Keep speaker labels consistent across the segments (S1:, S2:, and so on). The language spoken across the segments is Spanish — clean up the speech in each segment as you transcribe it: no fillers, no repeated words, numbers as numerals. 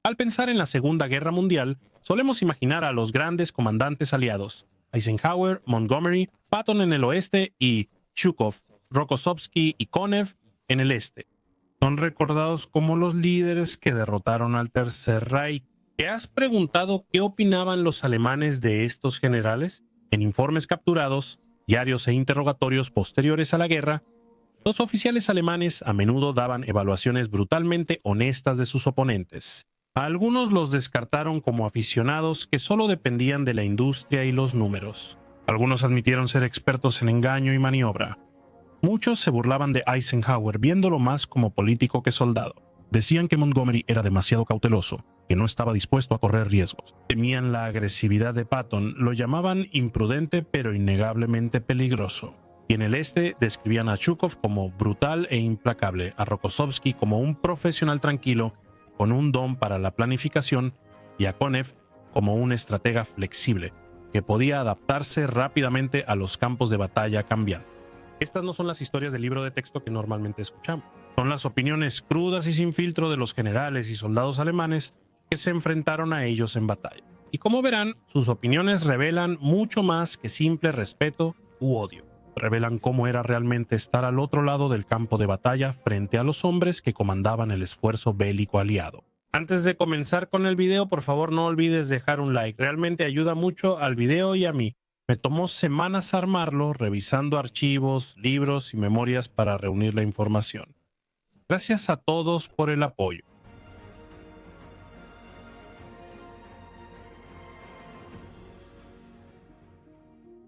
S1: Al pensar en la Segunda Guerra Mundial, solemos imaginar a los grandes comandantes aliados, Eisenhower, Montgomery, Patton en el oeste y Zhukov, Rokossovsky y Konev en el este. Son recordados como los líderes que derrotaron al Tercer Reich. ¿Te has preguntado qué opinaban los alemanes de estos generales? En informes capturados, diarios e interrogatorios posteriores a la guerra, los oficiales alemanes a menudo daban evaluaciones brutalmente honestas de sus oponentes. A algunos los descartaron como aficionados que solo dependían de la industria y los números. Algunos admitieron ser expertos en engaño y maniobra. Muchos se burlaban de Eisenhower viéndolo más como político que soldado. Decían que Montgomery era demasiado cauteloso, que no estaba dispuesto a correr riesgos. Temían la agresividad de Patton, lo llamaban imprudente pero innegablemente peligroso. Y en el este describían a Zhukov como brutal e implacable, a Rokossovsky como un profesional tranquilo con un don para la planificación y a Konev como un estratega flexible que podía adaptarse rápidamente a los campos de batalla cambiantes. Estas no son las historias del libro de texto que normalmente escuchamos. Son las opiniones crudas y sin filtro de los generales y soldados alemanes que se enfrentaron a ellos en batalla. Y como verán, sus opiniones revelan mucho más que simple respeto u odio. Revelan cómo era realmente estar al otro lado del campo de batalla frente a los hombres que comandaban el esfuerzo bélico aliado. Antes de comenzar con el video, por favor no olvides dejar un like. Realmente ayuda mucho al video y a mí. Me tomó semanas armarlo, revisando archivos, libros y memorias para reunir la información. Gracias a todos por el apoyo.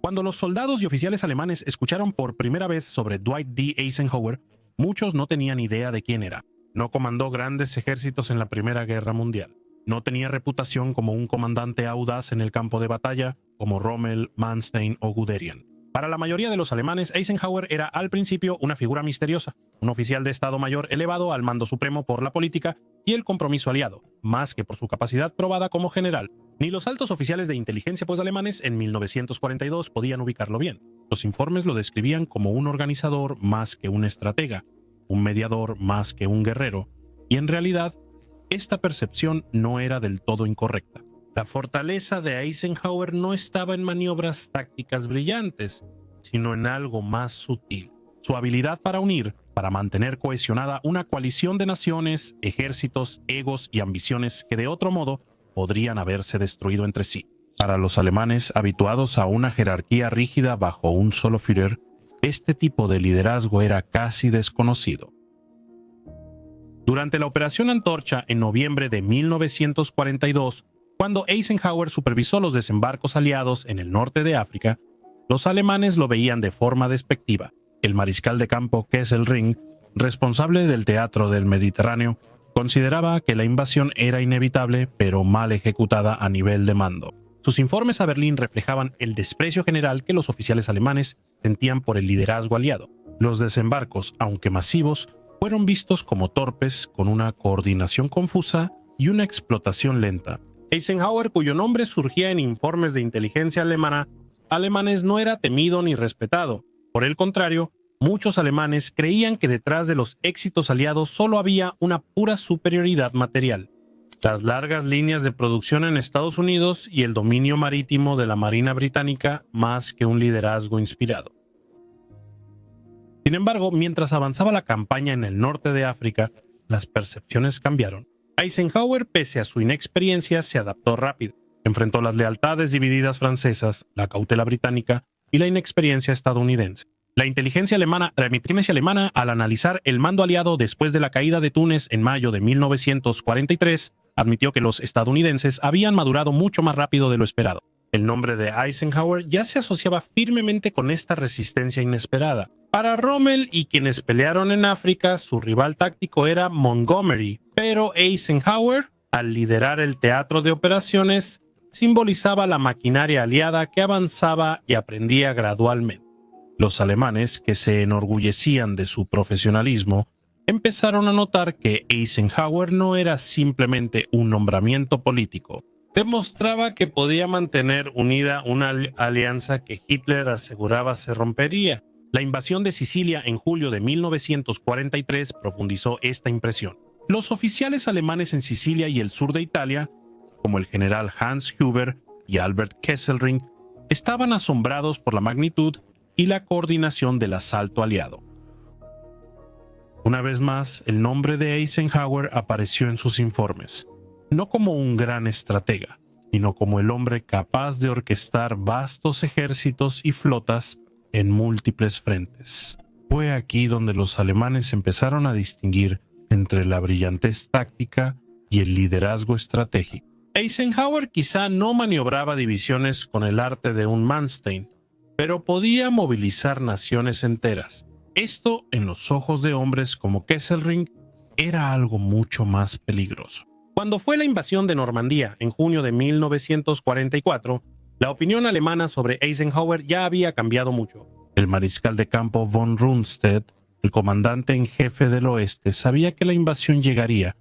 S1: Cuando los soldados y oficiales alemanes escucharon por primera vez sobre Dwight D. Eisenhower, muchos no tenían idea de quién era. No comandó grandes ejércitos en la Primera Guerra Mundial. No tenía reputación como un comandante audaz en el campo de batalla, como Rommel, Manstein o Guderian. Para la mayoría de los alemanes, Eisenhower era al principio una figura misteriosa, un oficial de Estado Mayor elevado al mando supremo por la política y el compromiso aliado, más que por su capacidad probada como general. Ni los altos oficiales de inteligencia alemanes en 1942 podían ubicarlo bien. Los informes lo describían como un organizador más que un estratega, un mediador más que un guerrero, y en realidad, esta percepción no era del todo incorrecta. La fortaleza de Eisenhower no estaba en maniobras tácticas brillantes, sino en algo más sutil. Su habilidad para unir, para mantener cohesionada una coalición de naciones, ejércitos, egos y ambiciones que de otro modo podrían haberse destruido entre sí. Para los alemanes habituados a una jerarquía rígida bajo un solo Führer, este tipo de liderazgo era casi desconocido. Durante la Operación Antorcha en noviembre de 1942, cuando Eisenhower supervisó los desembarcos aliados en el norte de África, los alemanes lo veían de forma despectiva. El mariscal de campo Kesselring, responsable del teatro del Mediterráneo, consideraba que la invasión era inevitable pero mal ejecutada a nivel de mando. Sus informes a Berlín reflejaban el desprecio general que los oficiales alemanes sentían por el liderazgo aliado. Los desembarcos, aunque masivos, fueron vistos como torpes, con una coordinación confusa y una explotación lenta. Eisenhower, cuyo nombre surgía en informes de inteligencia alemanes, no era temido ni respetado. Por el contrario, muchos alemanes creían que detrás de los éxitos aliados solo había una pura superioridad material. Las largas líneas de producción en Estados Unidos y el dominio marítimo de la Marina Británica más que un liderazgo inspirado. Sin embargo, mientras avanzaba la campaña en el norte de África, las percepciones cambiaron. Eisenhower, pese a su inexperiencia, se adaptó rápido. Enfrentó las lealtades divididas francesas, la cautela británica y la inexperiencia estadounidense. La inteligencia alemana, al analizar el mando aliado después de la caída de Túnez en mayo de 1943, admitió que los estadounidenses habían madurado mucho más rápido de lo esperado. El nombre de Eisenhower ya se asociaba firmemente con esta resistencia inesperada. Para Rommel y quienes pelearon en África, su rival táctico era Montgomery, pero Eisenhower, al liderar el teatro de operaciones, simbolizaba la maquinaria aliada que avanzaba y aprendía gradualmente. Los alemanes, que se enorgullecían de su profesionalismo, empezaron a notar que Eisenhower no era simplemente un nombramiento político. Demostraba que podía mantener unida una alianza que Hitler aseguraba se rompería. La invasión de Sicilia en julio de 1943 profundizó esta impresión. Los oficiales alemanes en Sicilia y el sur de Italia, como el general Hans Huber y Albert Kesselring, estaban asombrados por la magnitud y la coordinación del asalto aliado. Una vez más, el nombre de Eisenhower apareció en sus informes, no como un gran estratega, sino como el hombre capaz de orquestar vastos ejércitos y flotas en múltiples frentes. Fue aquí donde los alemanes empezaron a distinguir entre la brillantez táctica y el liderazgo estratégico. Eisenhower quizá no maniobraba divisiones con el arte de un Manstein, pero podía movilizar naciones enteras. Esto, en los ojos de hombres como Kesselring, era algo mucho más peligroso. Cuando fue la invasión de Normandía en junio de 1944, la opinión alemana sobre Eisenhower ya había cambiado mucho. El mariscal de campo von Rundstedt, el comandante en jefe del oeste, sabía que la invasión llegaría,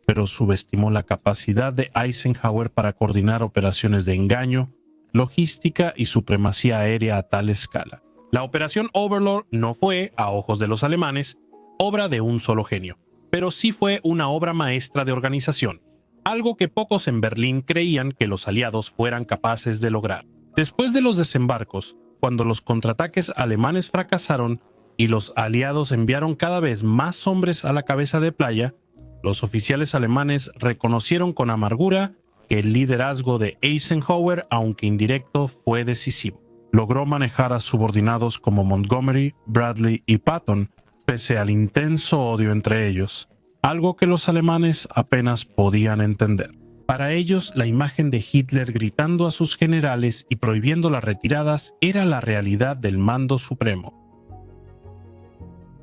S1: pero subestimó la capacidad de Eisenhower para coordinar operaciones de engaño, logística y supremacía aérea a tal escala. La operación Overlord no fue, a ojos de los alemanes, obra de un solo genio, pero sí fue una obra maestra de organización, algo que pocos en Berlín creían que los aliados fueran capaces de lograr. Después de los desembarcos, cuando los contraataques alemanes fracasaron y los aliados enviaron cada vez más hombres a la cabeza de playa, los oficiales alemanes reconocieron con amargura que el liderazgo de Eisenhower, aunque indirecto, fue decisivo. Logró manejar a subordinados como Montgomery, Bradley y Patton, pese al intenso odio entre ellos, algo que los alemanes apenas podían entender. Para ellos, la imagen de Hitler gritando a sus generales y prohibiendo las retiradas era la realidad del mando supremo.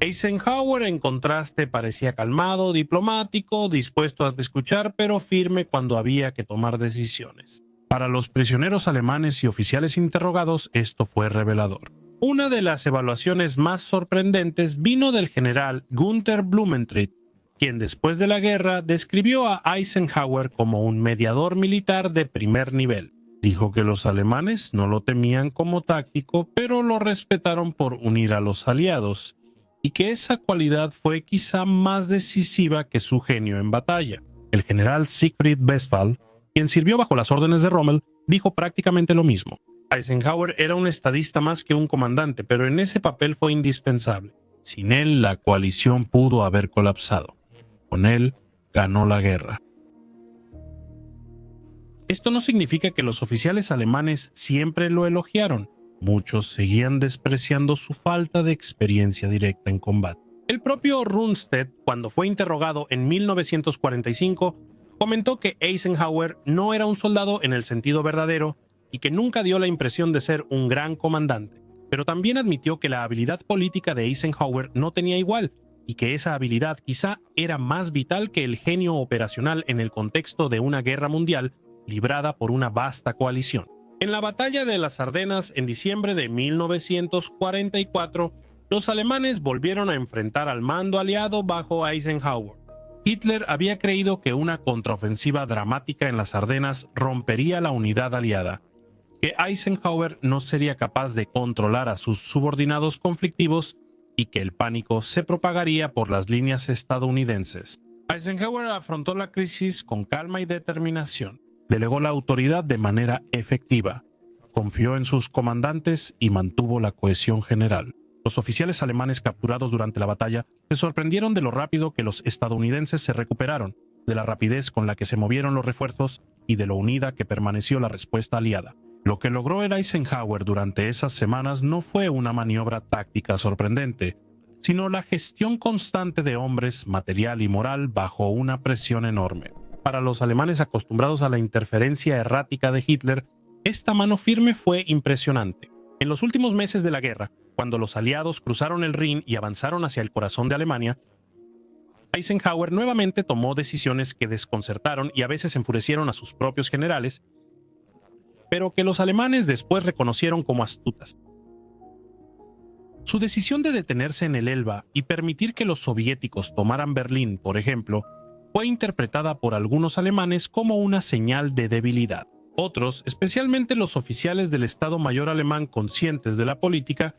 S1: Eisenhower, en contraste, parecía calmado, diplomático, dispuesto a escuchar, pero firme cuando había que tomar decisiones. Para los prisioneros alemanes y oficiales interrogados, esto fue revelador. Una de las evaluaciones más sorprendentes vino del general Günther Blumentritt, quien después de la guerra describió a Eisenhower como un mediador militar de primer nivel. Dijo que los alemanes no lo temían como táctico, pero lo respetaron por unir a los aliados, y que esa cualidad fue quizá más decisiva que su genio en batalla. El general Siegfried Westphal, quien sirvió bajo las órdenes de Rommel, dijo prácticamente lo mismo. Eisenhower era un estadista más que un comandante, pero en ese papel fue indispensable. Sin él, la coalición pudo haber colapsado. Con él, ganó la guerra. Esto no significa que los oficiales alemanes siempre lo elogiaron. Muchos seguían despreciando su falta de experiencia directa en combate. El propio Rundstedt, cuando fue interrogado en 1945, comentó que Eisenhower no era un soldado en el sentido verdadero y que nunca dio la impresión de ser un gran comandante, pero también admitió que la habilidad política de Eisenhower no tenía igual y que esa habilidad quizá era más vital que el genio operacional en el contexto de una guerra mundial librada por una vasta coalición. En la batalla de las Ardenas en diciembre de 1944, los alemanes volvieron a enfrentar al mando aliado bajo Eisenhower. Hitler había creído que una contraofensiva dramática en las Ardenas rompería la unidad aliada, que Eisenhower no sería capaz de controlar a sus subordinados conflictivos y que el pánico se propagaría por las líneas estadounidenses. Eisenhower afrontó la crisis con calma y determinación. Delegó la autoridad de manera efectiva, confió en sus comandantes y mantuvo la cohesión general. Los oficiales alemanes capturados durante la batalla se sorprendieron de lo rápido que los estadounidenses se recuperaron, de la rapidez con la que se movieron los refuerzos y de lo unida que permaneció la respuesta aliada. Lo que logró el Eisenhower durante esas semanas no fue una maniobra táctica sorprendente, sino la gestión constante de hombres, material y moral bajo una presión enorme. Para los alemanes acostumbrados a la interferencia errática de Hitler, esta mano firme fue impresionante. En los últimos meses de la guerra, cuando los aliados cruzaron el Rin y avanzaron hacia el corazón de Alemania, Eisenhower nuevamente tomó decisiones que desconcertaron y a veces enfurecieron a sus propios generales, pero que los alemanes después reconocieron como astutas. Su decisión de detenerse en el Elba y permitir que los soviéticos tomaran Berlín, por ejemplo, fue interpretada por algunos alemanes como una señal de debilidad. Otros, especialmente los oficiales del Estado Mayor alemán conscientes de la política,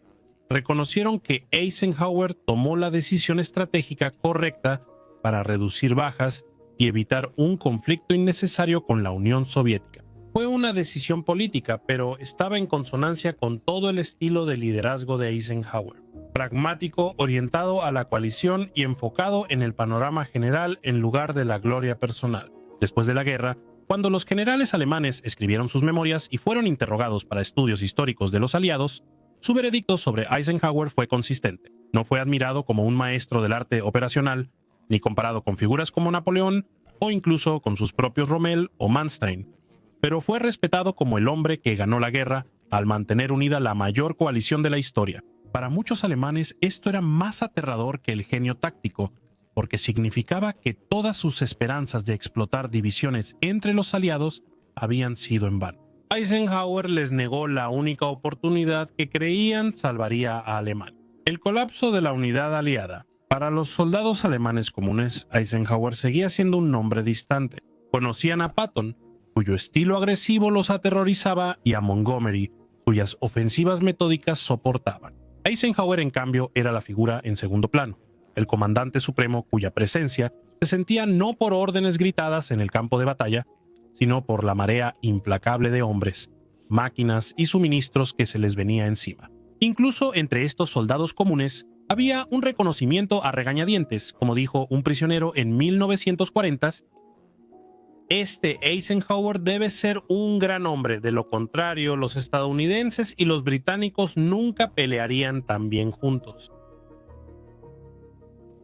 S1: reconocieron que Eisenhower tomó la decisión estratégica correcta para reducir bajas y evitar un conflicto innecesario con la Unión Soviética. Fue una decisión política, pero estaba en consonancia con todo el estilo de liderazgo de Eisenhower. Pragmático, orientado a la coalición y enfocado en el panorama general en lugar de la gloria personal. Después de la guerra, cuando los generales alemanes escribieron sus memorias y fueron interrogados para estudios históricos de los aliados, su veredicto sobre Eisenhower fue consistente. No fue admirado como un maestro del arte operacional, ni comparado con figuras como Napoleón o incluso con sus propios Rommel o Manstein, pero fue respetado como el hombre que ganó la guerra al mantener unida la mayor coalición de la historia. Para muchos alemanes esto era más aterrador que el genio táctico, porque significaba que todas sus esperanzas de explotar divisiones entre los aliados habían sido en vano. Eisenhower les negó la única oportunidad que creían salvaría a Alemania: el colapso de la unidad aliada. Para los soldados alemanes comunes, Eisenhower seguía siendo un nombre distante. Conocían a Patton, cuyo estilo agresivo los aterrorizaba, y a Montgomery, cuyas ofensivas metódicas soportaban. Eisenhower, en cambio, era la figura en segundo plano, el comandante supremo cuya presencia se sentía no por órdenes gritadas en el campo de batalla, sino por la marea implacable de hombres, máquinas y suministros que se les venía encima. Incluso entre estos soldados comunes había un reconocimiento a regañadientes, como dijo un prisionero en 1940: este Eisenhower debe ser un gran hombre, de lo contrario los estadounidenses y los británicos nunca pelearían tan bien juntos.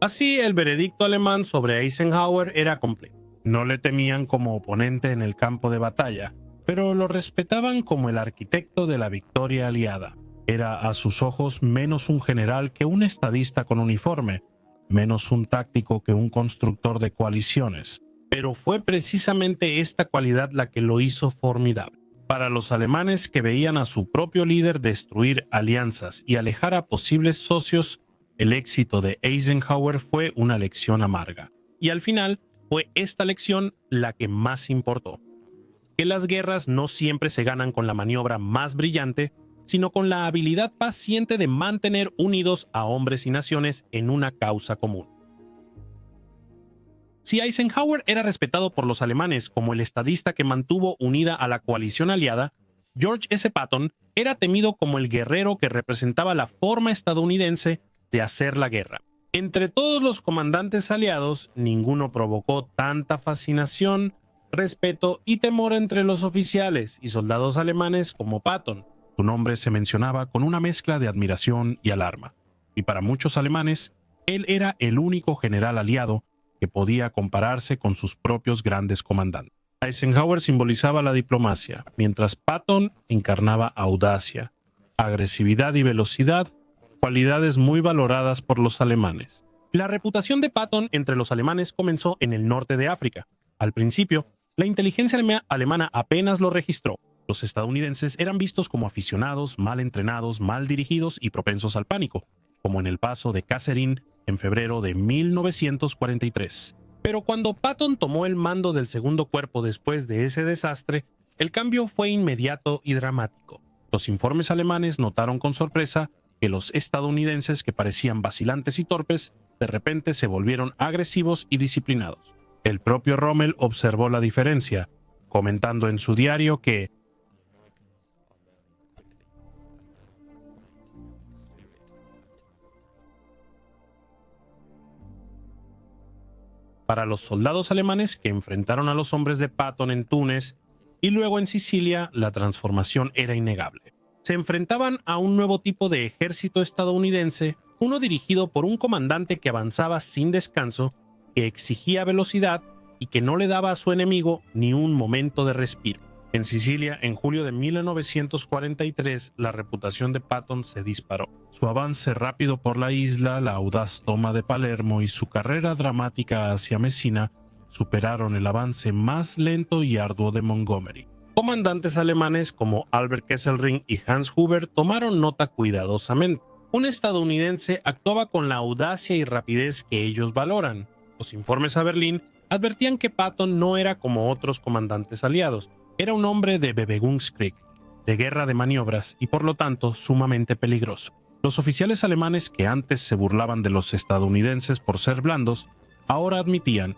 S1: Así, el veredicto alemán sobre Eisenhower era completo. No le temían como oponente en el campo de batalla, pero lo respetaban como el arquitecto de la victoria aliada. Era a sus ojos menos un general que un estadista con uniforme, menos un táctico que un constructor de coaliciones. Pero fue precisamente esta cualidad la que lo hizo formidable. Para los alemanes, que veían a su propio líder destruir alianzas y alejar a posibles socios, el éxito de Eisenhower fue una lección amarga. Y al final, fue esta lección la que más importó: que las guerras no siempre se ganan con la maniobra más brillante, sino con la habilidad paciente de mantener unidos a hombres y naciones en una causa común. Si Eisenhower era respetado por los alemanes como el estadista que mantuvo unida a la coalición aliada, George S. Patton era temido como el guerrero que representaba la forma estadounidense de hacer la guerra. Entre todos los comandantes aliados, ninguno provocó tanta fascinación, respeto y temor entre los oficiales y soldados alemanes como Patton. Su nombre se mencionaba con una mezcla de admiración y alarma, y para muchos alemanes, él era el único general aliado que podía compararse con sus propios grandes comandantes. Eisenhower simbolizaba la diplomacia, mientras Patton encarnaba audacia, agresividad y velocidad, cualidades muy valoradas por los alemanes. La reputación de Patton entre los alemanes comenzó en el norte de África. Al principio, la inteligencia alemana apenas lo registró. Los estadounidenses eran vistos como aficionados, mal entrenados, mal dirigidos y propensos al pánico, como en el paso de Kasserine en febrero de 1943. Pero cuando Patton tomó el mando del segundo cuerpo después de ese desastre, el cambio fue inmediato y dramático. Los informes alemanes notaron con sorpresa que los estadounidenses, que parecían vacilantes y torpes, de repente se volvieron agresivos y disciplinados. El propio Rommel observó la diferencia, comentando en su diario que para los soldados alemanes que enfrentaron a los hombres de Patton en Túnez y luego en Sicilia, la transformación era innegable. Se enfrentaban a un nuevo tipo de ejército estadounidense, uno dirigido por un comandante que avanzaba sin descanso, que exigía velocidad y que no le daba a su enemigo ni un momento de respiro. En Sicilia, en julio de 1943, la reputación de Patton se disparó. Su avance rápido por la isla, la audaz toma de Palermo y su carrera dramática hacia Messina superaron el avance más lento y arduo de Montgomery. Comandantes alemanes como Albert Kesselring y Hans Huber tomaron nota cuidadosamente. Un estadounidense actuaba con la audacia y rapidez que ellos valoran. Los informes a Berlín advertían que Patton no era como otros comandantes aliados. Era un hombre de Bebegungskrieg, de guerra de maniobras y por lo tanto sumamente peligroso. Los oficiales alemanes, que antes se burlaban de los estadounidenses por ser blandos, ahora admitían,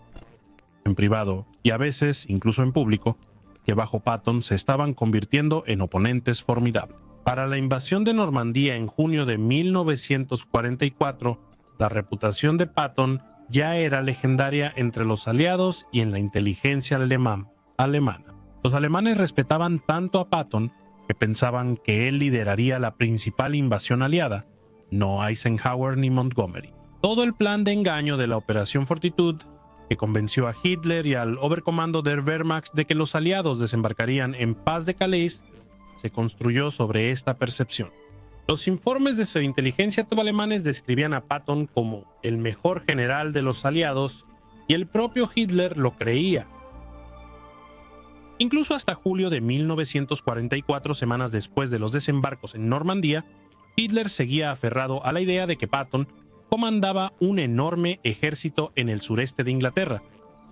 S1: en privado y a veces incluso en público, que bajo Patton se estaban convirtiendo en oponentes formidables. Para la invasión de Normandía en junio de 1944, la reputación de Patton ya era legendaria entre los aliados y en la inteligencia alemana. Los alemanes respetaban tanto a Patton que pensaban que él lideraría la principal invasión aliada, no Eisenhower ni Montgomery. Todo el plan de engaño de la Operación Fortitude, que convenció a Hitler y al Oberkommando der Wehrmacht de que los aliados desembarcarían en paz de Calais, se construyó sobre esta percepción. Los informes de su inteligencia alemanes describían a Patton como el mejor general de los aliados y el propio Hitler lo creía. Incluso hasta julio de 1944, semanas después de los desembarcos en Normandía, Hitler seguía aferrado a la idea de que Patton comandaba un enorme ejército en el sureste de Inglaterra,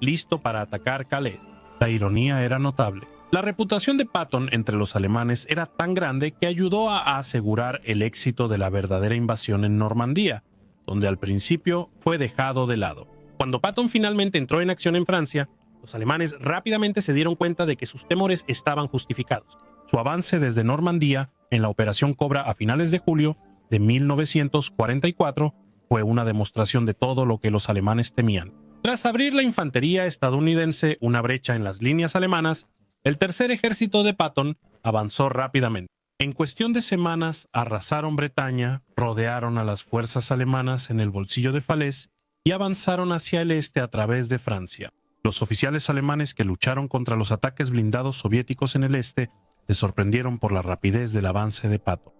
S1: listo para atacar Calais. La ironía era notable. La reputación de Patton entre los alemanes era tan grande que ayudó a asegurar el éxito de la verdadera invasión en Normandía, donde al principio fue dejado de lado. Cuando Patton finalmente entró en acción en Francia, los alemanes rápidamente se dieron cuenta de que sus temores estaban justificados. Su avance desde Normandía en la Operación Cobra a finales de julio de 1944 fue una demostración de todo lo que los alemanes temían. Tras abrir la infantería estadounidense una brecha en las líneas alemanas, el tercer ejército de Patton avanzó rápidamente. En cuestión de semanas arrasaron Bretaña, rodearon a las fuerzas alemanas en el bolsillo de Falaise y avanzaron hacia el este a través de Francia. Los oficiales alemanes que lucharon contra los ataques blindados soviéticos en el este se sorprendieron por la rapidez del avance de Patton.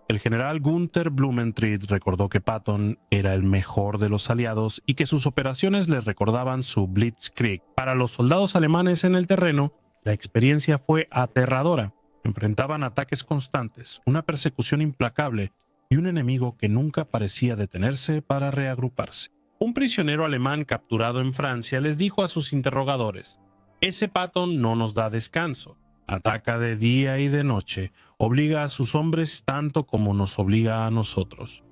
S1: El general Gunther Blumentritt recordó que Patton era el mejor de los aliados y que sus operaciones le recordaban su Blitzkrieg. Para los soldados alemanes en el terreno, la experiencia fue aterradora. Enfrentaban ataques constantes, una persecución implacable y un enemigo que nunca parecía detenerse para reagruparse. Un prisionero alemán capturado en Francia les dijo a sus interrogadores: «Ese Patton no nos da descanso. Ataca de día y de noche, obliga a sus hombres tanto como nos obliga a nosotros».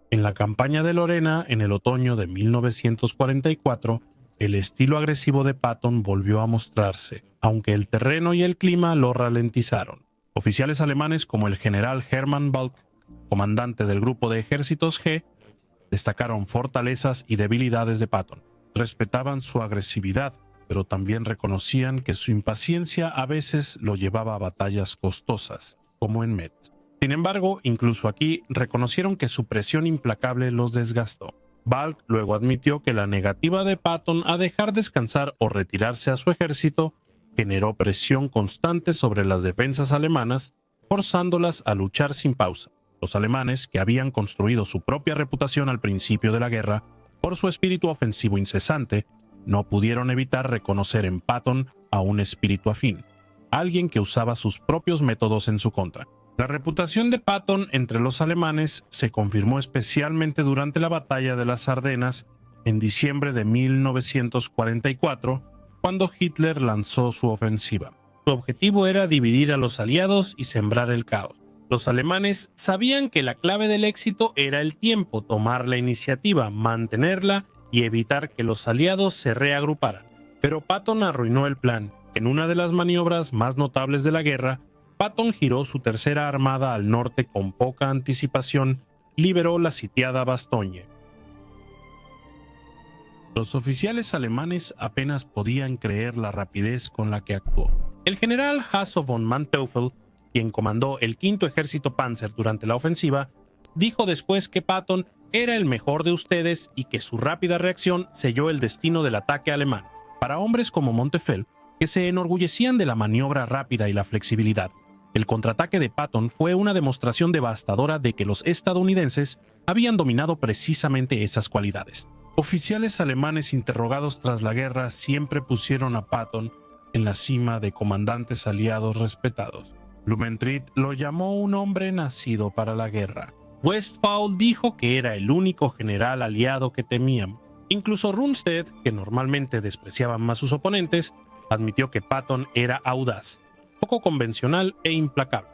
S1: En la campaña de Lorena, en el otoño de 1944, el estilo agresivo de Patton volvió a mostrarse, aunque el terreno y el clima lo ralentizaron. Oficiales alemanes como el general Hermann Balck, comandante del grupo de ejércitos G, destacaron fortalezas y debilidades de Patton. Respetaban su agresividad, pero también reconocían que su impaciencia a veces lo llevaba a batallas costosas, como en Metz. Sin embargo, incluso aquí reconocieron que su presión implacable los desgastó. Balck luego admitió que la negativa de Patton a dejar descansar o retirarse a su ejército generó presión constante sobre las defensas alemanas, forzándolas a luchar sin pausa. Los alemanes, que habían construido su propia reputación al principio de la guerra por su espíritu ofensivo incesante, no pudieron evitar reconocer en Patton a un espíritu afín, alguien que usaba sus propios métodos en su contra. La reputación de Patton entre los alemanes se confirmó especialmente durante la batalla de las Ardenas en diciembre de 1944, cuando Hitler lanzó su ofensiva. Su objetivo era dividir a los aliados y sembrar el caos. Los alemanes sabían que la clave del éxito era el tiempo, tomar la iniciativa, mantenerla y evitar que los aliados se reagruparan. Pero Patton arruinó el plan. En una de las maniobras más notables de la guerra, Patton giró su tercera armada al norte con poca anticipación y liberó la sitiada Bastogne. Los oficiales alemanes apenas podían creer la rapidez con la que actuó. El general Hasso von Manteuffel, quien comandó el quinto ejército Panzer durante la ofensiva, dijo después que Patton era el mejor de ustedes y que su rápida reacción selló el destino del ataque alemán. Para hombres como Monteuffel, que se enorgullecían de la maniobra rápida y la flexibilidad, el contraataque de Patton fue una demostración devastadora de que los estadounidenses habían dominado precisamente esas cualidades. Oficiales alemanes interrogados tras la guerra siempre pusieron a Patton en la cima de comandantes aliados respetados. Blumentritt lo llamó un hombre nacido para la guerra. Westphal dijo que era el único general aliado que temían. Incluso Rundstedt, que normalmente despreciaba más sus oponentes, admitió que Patton era audaz, poco convencional e implacable.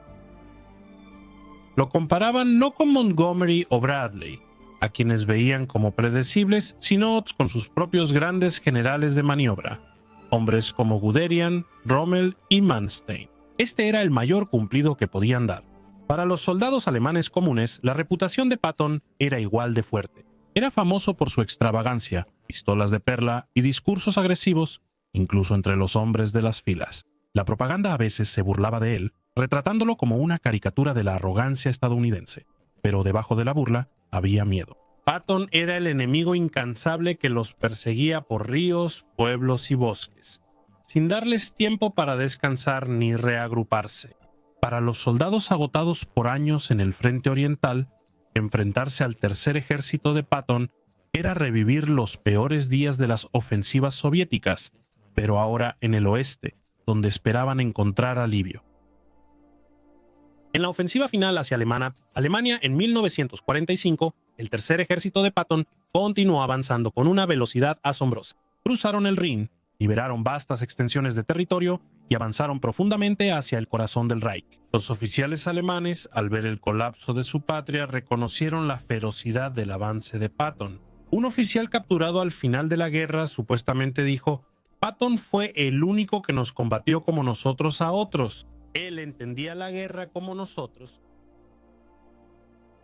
S1: Lo comparaban no con Montgomery o Bradley, a quienes veían como predecibles, sino con sus propios grandes generales de maniobra, hombres como Guderian, Rommel y Manstein. Este era el mayor cumplido que podían dar. Para los soldados alemanes comunes, la reputación de Patton era igual de fuerte. Era famoso por su extravagancia, pistolas de perla y discursos agresivos, incluso entre los hombres de las filas. La propaganda a veces se burlaba de él, retratándolo como una caricatura de la arrogancia estadounidense, pero debajo de la burla había miedo. Patton era el enemigo incansable que los perseguía por ríos, pueblos y bosques, sin darles tiempo para descansar ni reagruparse. Para los soldados agotados por años en el frente oriental, enfrentarse al tercer ejército de Patton era revivir los peores días de las ofensivas soviéticas, pero ahora en el oeste, donde esperaban encontrar alivio. En la ofensiva final hacia Alemania en 1945, el tercer ejército de Patton continuó avanzando con una velocidad asombrosa. Cruzaron el Rin, liberaron vastas extensiones de territorio y avanzaron profundamente hacia el corazón del Reich. Los oficiales alemanes, al ver el colapso de su patria, reconocieron la ferocidad del avance de Patton. Un oficial capturado al final de la guerra supuestamente dijo: Patton fue el único que nos combatió como nosotros a otros. Él entendía la guerra como nosotros.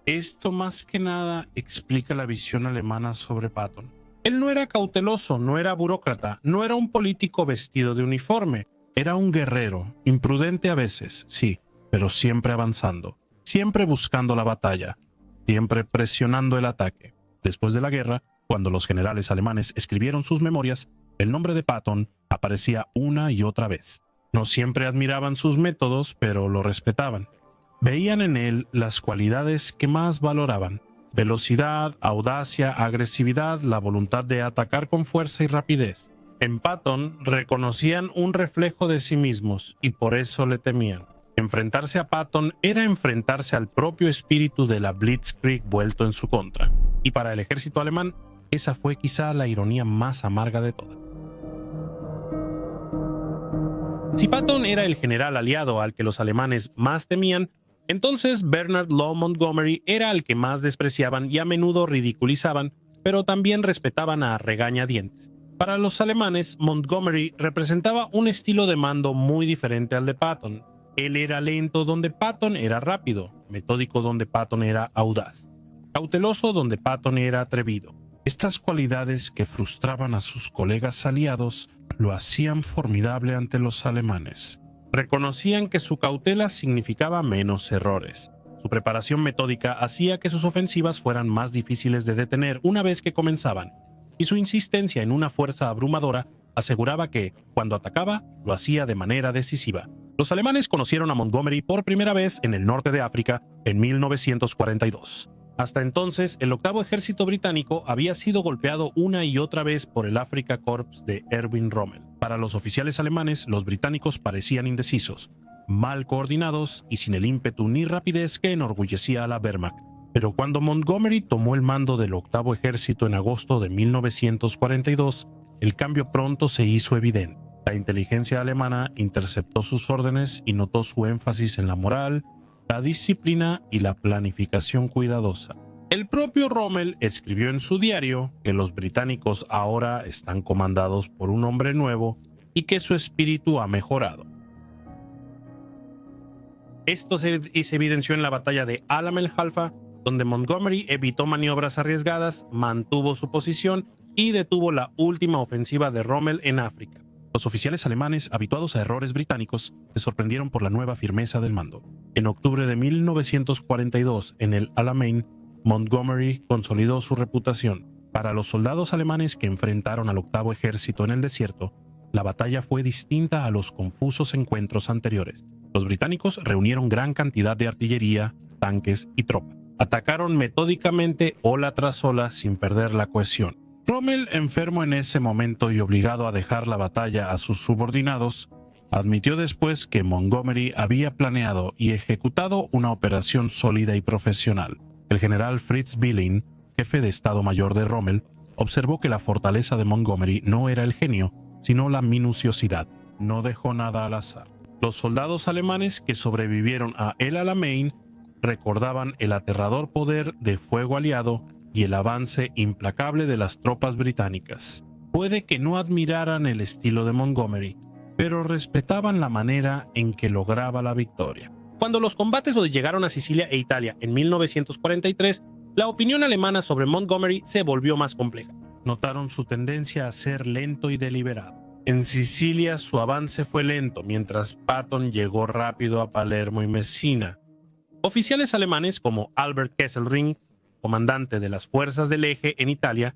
S1: Esto más que nada explica la visión alemana sobre Patton. Él no era cauteloso, no era burócrata, no era un político vestido de uniforme. Era un guerrero, imprudente a veces, sí, pero siempre avanzando, siempre buscando la batalla, siempre presionando el ataque. Después de la guerra, cuando los generales alemanes escribieron sus memorias, el nombre de Patton aparecía una y otra vez. No siempre admiraban sus métodos, pero lo respetaban. Veían en él las cualidades que más valoraban: velocidad, audacia, agresividad, la voluntad de atacar con fuerza y rapidez. En Patton reconocían un reflejo de sí mismos y por eso le temían. Enfrentarse a Patton era enfrentarse al propio espíritu de la Blitzkrieg vuelto en su contra. Y para el ejército alemán, esa fue quizá la ironía más amarga de todas. Si Patton era el general aliado al que los alemanes más temían, entonces Bernard Law Montgomery era al que más despreciaban y a menudo ridiculizaban, pero también respetaban a regañadientes. Para los alemanes, Montgomery representaba un estilo de mando muy diferente al de Patton. Él era lento donde Patton era rápido, metódico donde Patton era audaz, cauteloso donde Patton era atrevido. Estas cualidades que frustraban a sus colegas aliados lo hacían formidable ante los alemanes. Reconocían que su cautela significaba menos errores. Su preparación metódica hacía que sus ofensivas fueran más difíciles de detener una vez que comenzaban, y su insistencia en una fuerza abrumadora aseguraba que, cuando atacaba, lo hacía de manera decisiva. Los alemanes conocieron a Montgomery por primera vez en el norte de África en 1942. Hasta entonces, el octavo ejército británico había sido golpeado una y otra vez por el Afrika Korps de Erwin Rommel. Para los oficiales alemanes, los británicos parecían indecisos, mal coordinados y sin el ímpetu ni rapidez que enorgullecía a la Wehrmacht. Pero cuando Montgomery tomó el mando del octavo ejército en agosto de 1942, el cambio pronto se hizo evidente. La inteligencia alemana interceptó sus órdenes y notó su énfasis en la moral, la disciplina y la planificación cuidadosa. El propio Rommel escribió en su diario que los británicos ahora están comandados por un hombre nuevo y que su espíritu ha mejorado. Esto se evidenció en la batalla de Alam el Halfa, donde Montgomery evitó maniobras arriesgadas, mantuvo su posición y detuvo la última ofensiva de Rommel en África. Los oficiales alemanes, habituados a errores británicos, se sorprendieron por la nueva firmeza del mando. En octubre de 1942, en el Alamein, Montgomery consolidó su reputación. Para los soldados alemanes que enfrentaron al octavo ejército en el desierto, la batalla fue distinta a los confusos encuentros anteriores. Los británicos reunieron gran cantidad de artillería, tanques y tropa. Atacaron metódicamente ola tras ola sin perder la cohesión. Rommel, enfermo en ese momento y obligado a dejar la batalla a sus subordinados, admitió después que Montgomery había planeado y ejecutado una operación sólida y profesional. El general Fritz Billing, jefe de Estado Mayor de Rommel, observó que la fortaleza de Montgomery no era el genio, sino la minuciosidad. No dejó nada al azar. Los soldados alemanes que sobrevivieron a El Alamein recordaban el aterrador poder de fuego aliado y el avance implacable de las tropas británicas. Puede que no admiraran el estilo de Montgomery, pero respetaban la manera en que lograba la victoria. Cuando los combates llegaron a Sicilia e Italia en 1943, la opinión alemana sobre Montgomery se volvió más compleja. Notaron su tendencia a ser lento y deliberado. En Sicilia su avance fue lento, mientras Patton llegó rápido a Palermo y Messina. Oficiales alemanes como Albert Kesselring, comandante de las fuerzas del Eje en Italia,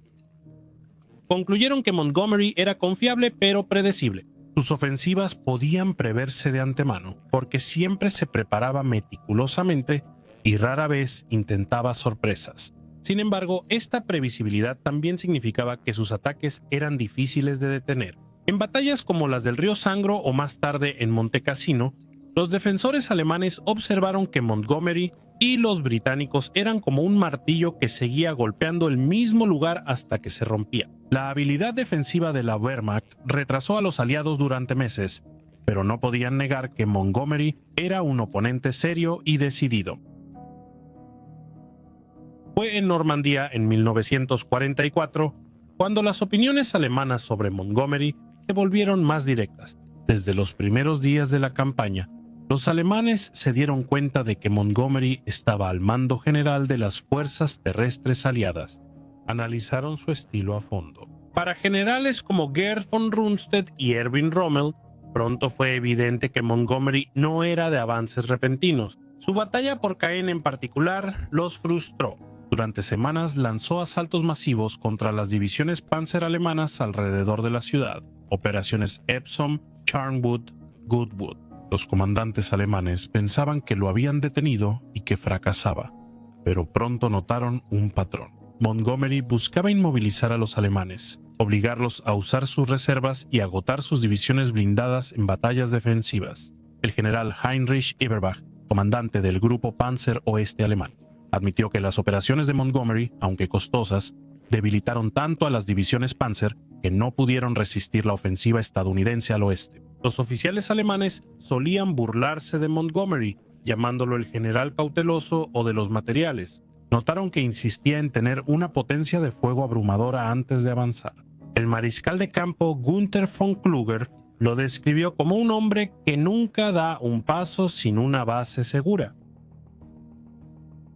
S1: concluyeron que Montgomery era confiable pero predecible. Sus ofensivas podían preverse de antemano, porque siempre se preparaba meticulosamente y rara vez intentaba sorpresas. Sin embargo, esta previsibilidad también significaba que sus ataques eran difíciles de detener. En batallas como las del río Sangro o más tarde en Monte Cassino, los defensores alemanes observaron que Montgomery y los británicos eran como un martillo que seguía golpeando el mismo lugar hasta que se rompía. La habilidad defensiva de la Wehrmacht retrasó a los aliados durante meses, pero no podían negar que Montgomery era un oponente serio y decidido. Fue en Normandía en 1944 cuando las opiniones alemanas sobre Montgomery se volvieron más directas. Desde los primeros días de la campaña, los alemanes se dieron cuenta de que Montgomery estaba al mando general de las fuerzas terrestres aliadas. Analizaron su estilo a fondo. Para generales como Gerd von Rundstedt y Erwin Rommel, pronto fue evidente que Montgomery no era de avances repentinos. Su batalla por Caen en particular los frustró. Durante semanas lanzó asaltos masivos contra las divisiones Panzer alemanas alrededor de la ciudad. Operaciones Epsom, Charnwood, Goodwood. Los comandantes alemanes pensaban que lo habían detenido y que fracasaba, pero pronto notaron un patrón. Montgomery buscaba inmovilizar a los alemanes, obligarlos a usar sus reservas y agotar sus divisiones blindadas en batallas defensivas. El general Heinrich Eberbach, comandante del Grupo Panzer Oeste alemán, admitió que las operaciones de Montgomery, aunque costosas, debilitaron tanto a las divisiones Panzer que no pudieron resistir la ofensiva estadounidense al oeste. Los oficiales alemanes solían burlarse de Montgomery, llamándolo el general cauteloso o de los materiales. Notaron que insistía en tener una potencia de fuego abrumadora antes de avanzar. El mariscal de campo Günther von Kluger lo describió como un hombre que nunca da un paso sin una base segura.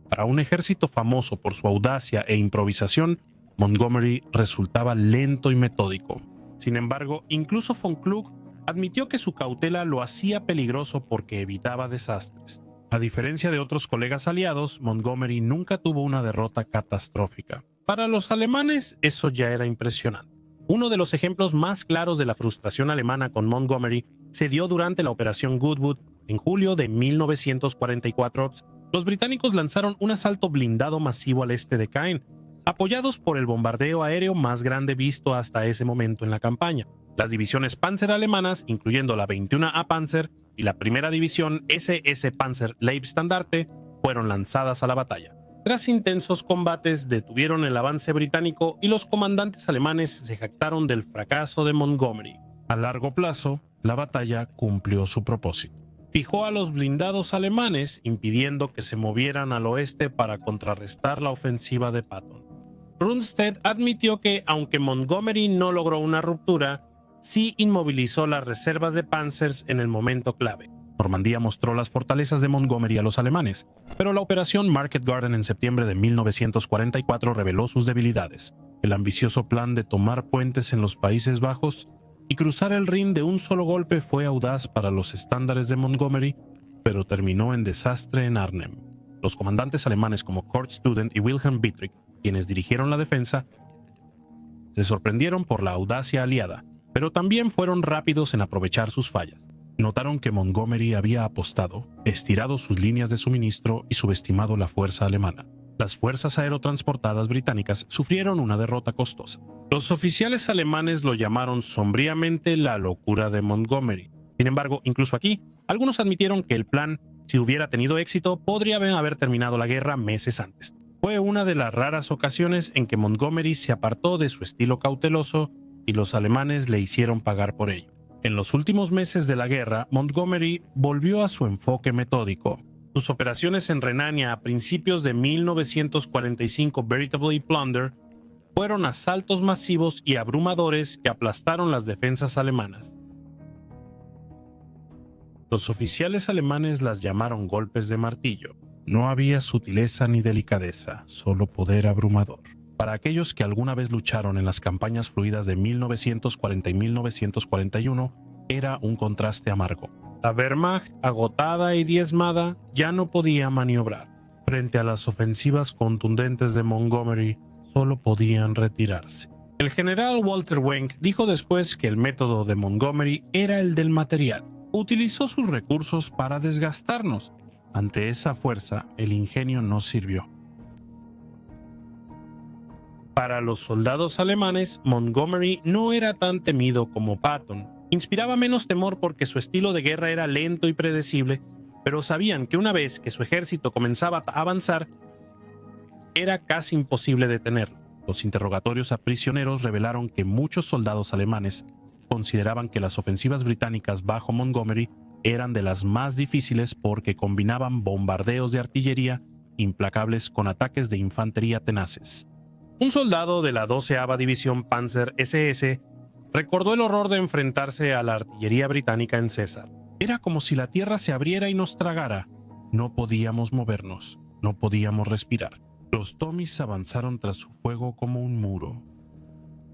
S1: Para un ejército famoso por su audacia e improvisación, Montgomery resultaba lento y metódico. Sin embargo, incluso von Klug admitió que su cautela lo hacía peligroso porque evitaba desastres. A diferencia de otros colegas aliados, Montgomery nunca tuvo una derrota catastrófica. Para los alemanes, eso ya era impresionante. Uno de los ejemplos más claros de la frustración alemana con Montgomery se dio durante la Operación Goodwood en julio de 1944. Los británicos lanzaron un asalto blindado masivo al este de Caen, apoyados por el bombardeo aéreo más grande visto hasta ese momento en la campaña. Las divisiones Panzer alemanas, incluyendo la 21A Panzer y la primera división SS Panzer Leibstandarte, fueron lanzadas a la batalla. Tras intensos combates detuvieron el avance británico y los comandantes alemanes se jactaron del fracaso de Montgomery. A largo plazo, la batalla cumplió su propósito. Fijó a los blindados alemanes, impidiendo que se movieran al oeste para contrarrestar la ofensiva de Patton. Rundstedt admitió que, aunque Montgomery no logró una ruptura, sí inmovilizó las reservas de Panzers en el momento clave. Normandía mostró las fortalezas de Montgomery a los alemanes, pero la operación Market Garden en septiembre de 1944 reveló sus debilidades. El ambicioso plan de tomar puentes en los Países Bajos y cruzar el Rin de un solo golpe fue audaz para los estándares de Montgomery, pero terminó en desastre en Arnhem. Los comandantes alemanes como Kurt Student y Wilhelm Wittrich, quienes dirigieron la defensa, se sorprendieron por la audacia aliada, pero también fueron rápidos en aprovechar sus fallas. Notaron que Montgomery había apostado, estirado sus líneas de suministro y subestimado la fuerza alemana. Las fuerzas aerotransportadas británicas sufrieron una derrota costosa. Los oficiales alemanes lo llamaron sombríamente la locura de Montgomery. Sin embargo, incluso aquí, algunos admitieron que el plan, si hubiera tenido éxito, podría haber terminado la guerra meses antes. Fue una de las raras ocasiones en que Montgomery se apartó de su estilo cauteloso y los alemanes le hicieron pagar por ello. En los últimos meses de la guerra, Montgomery volvió a su enfoque metódico. Sus operaciones en Renania a principios de 1945, Veritable Plunder, fueron asaltos masivos y abrumadores que aplastaron las defensas alemanas. Los oficiales alemanes las llamaron golpes de martillo. No había sutileza ni delicadeza, solo poder abrumador. Para aquellos que alguna vez lucharon en las campañas fluidas de 1940 y 1941, era un contraste amargo. La Wehrmacht, agotada y diezmada, ya no podía maniobrar. Frente a las ofensivas contundentes de Montgomery, solo podían retirarse. El general Walter Wenck dijo después que el método de Montgomery era el del material. Utilizó sus recursos para desgastarnos. Ante esa fuerza, el ingenio no sirvió. Para los soldados alemanes, Montgomery no era tan temido como Patton. Inspiraba menos temor porque su estilo de guerra era lento y predecible, pero sabían que una vez que su ejército comenzaba a avanzar, era casi imposible detenerlo. Los interrogatorios a prisioneros revelaron que muchos soldados alemanes consideraban que las ofensivas británicas bajo Montgomery eran de las más difíciles porque combinaban bombardeos de artillería implacables con ataques de infantería tenaces. Un soldado de la 12ª División Panzer SS recordó el horror de enfrentarse a la artillería británica en César. Era como si la tierra se abriera y nos tragara. No podíamos movernos, no podíamos respirar. Los Tommies avanzaron tras su fuego como un muro.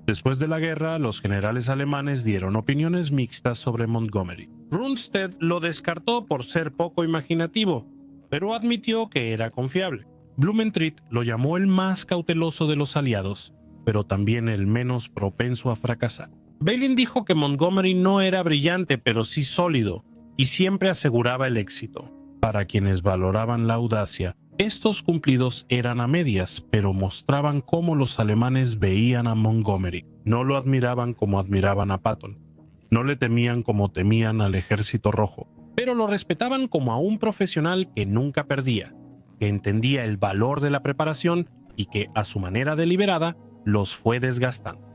S1: Después de la guerra, los generales alemanes dieron opiniones mixtas sobre Montgomery. Rundstedt lo descartó por ser poco imaginativo, pero admitió que era confiable. Blumentritt lo llamó el más cauteloso de los aliados, pero también el menos propenso a fracasar. Bailyn dijo que Montgomery no era brillante, pero sí sólido, y siempre aseguraba el éxito. Para quienes valoraban la audacia, estos cumplidos eran a medias, pero mostraban cómo los alemanes veían a Montgomery. No lo admiraban como admiraban a Patton. No le temían como temían al Ejército Rojo, pero lo respetaban como a un profesional que nunca perdía, que entendía el valor de la preparación y que, a su manera deliberada, los fue desgastando.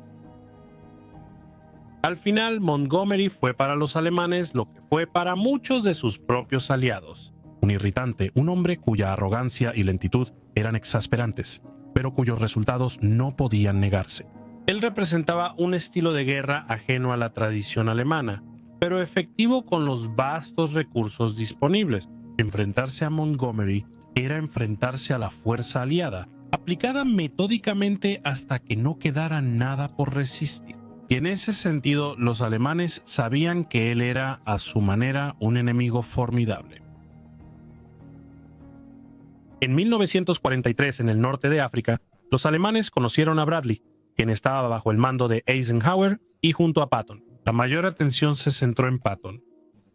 S1: Al final, Montgomery fue para los alemanes lo que fue para muchos de sus propios aliados. Un irritante, un hombre cuya arrogancia y lentitud eran exasperantes, pero cuyos resultados no podían negarse. Él representaba un estilo de guerra ajeno a la tradición alemana, pero efectivo con los vastos recursos disponibles. Enfrentarse a Montgomery era enfrentarse a la fuerza aliada, aplicada metódicamente hasta que no quedara nada por resistir. Y en ese sentido, los alemanes sabían que él era, a su manera, un enemigo formidable. En 1943, en el norte de África, los alemanes conocieron a Bradley, quien estaba bajo el mando de Eisenhower y junto a Patton. La mayor atención se centró en Patton,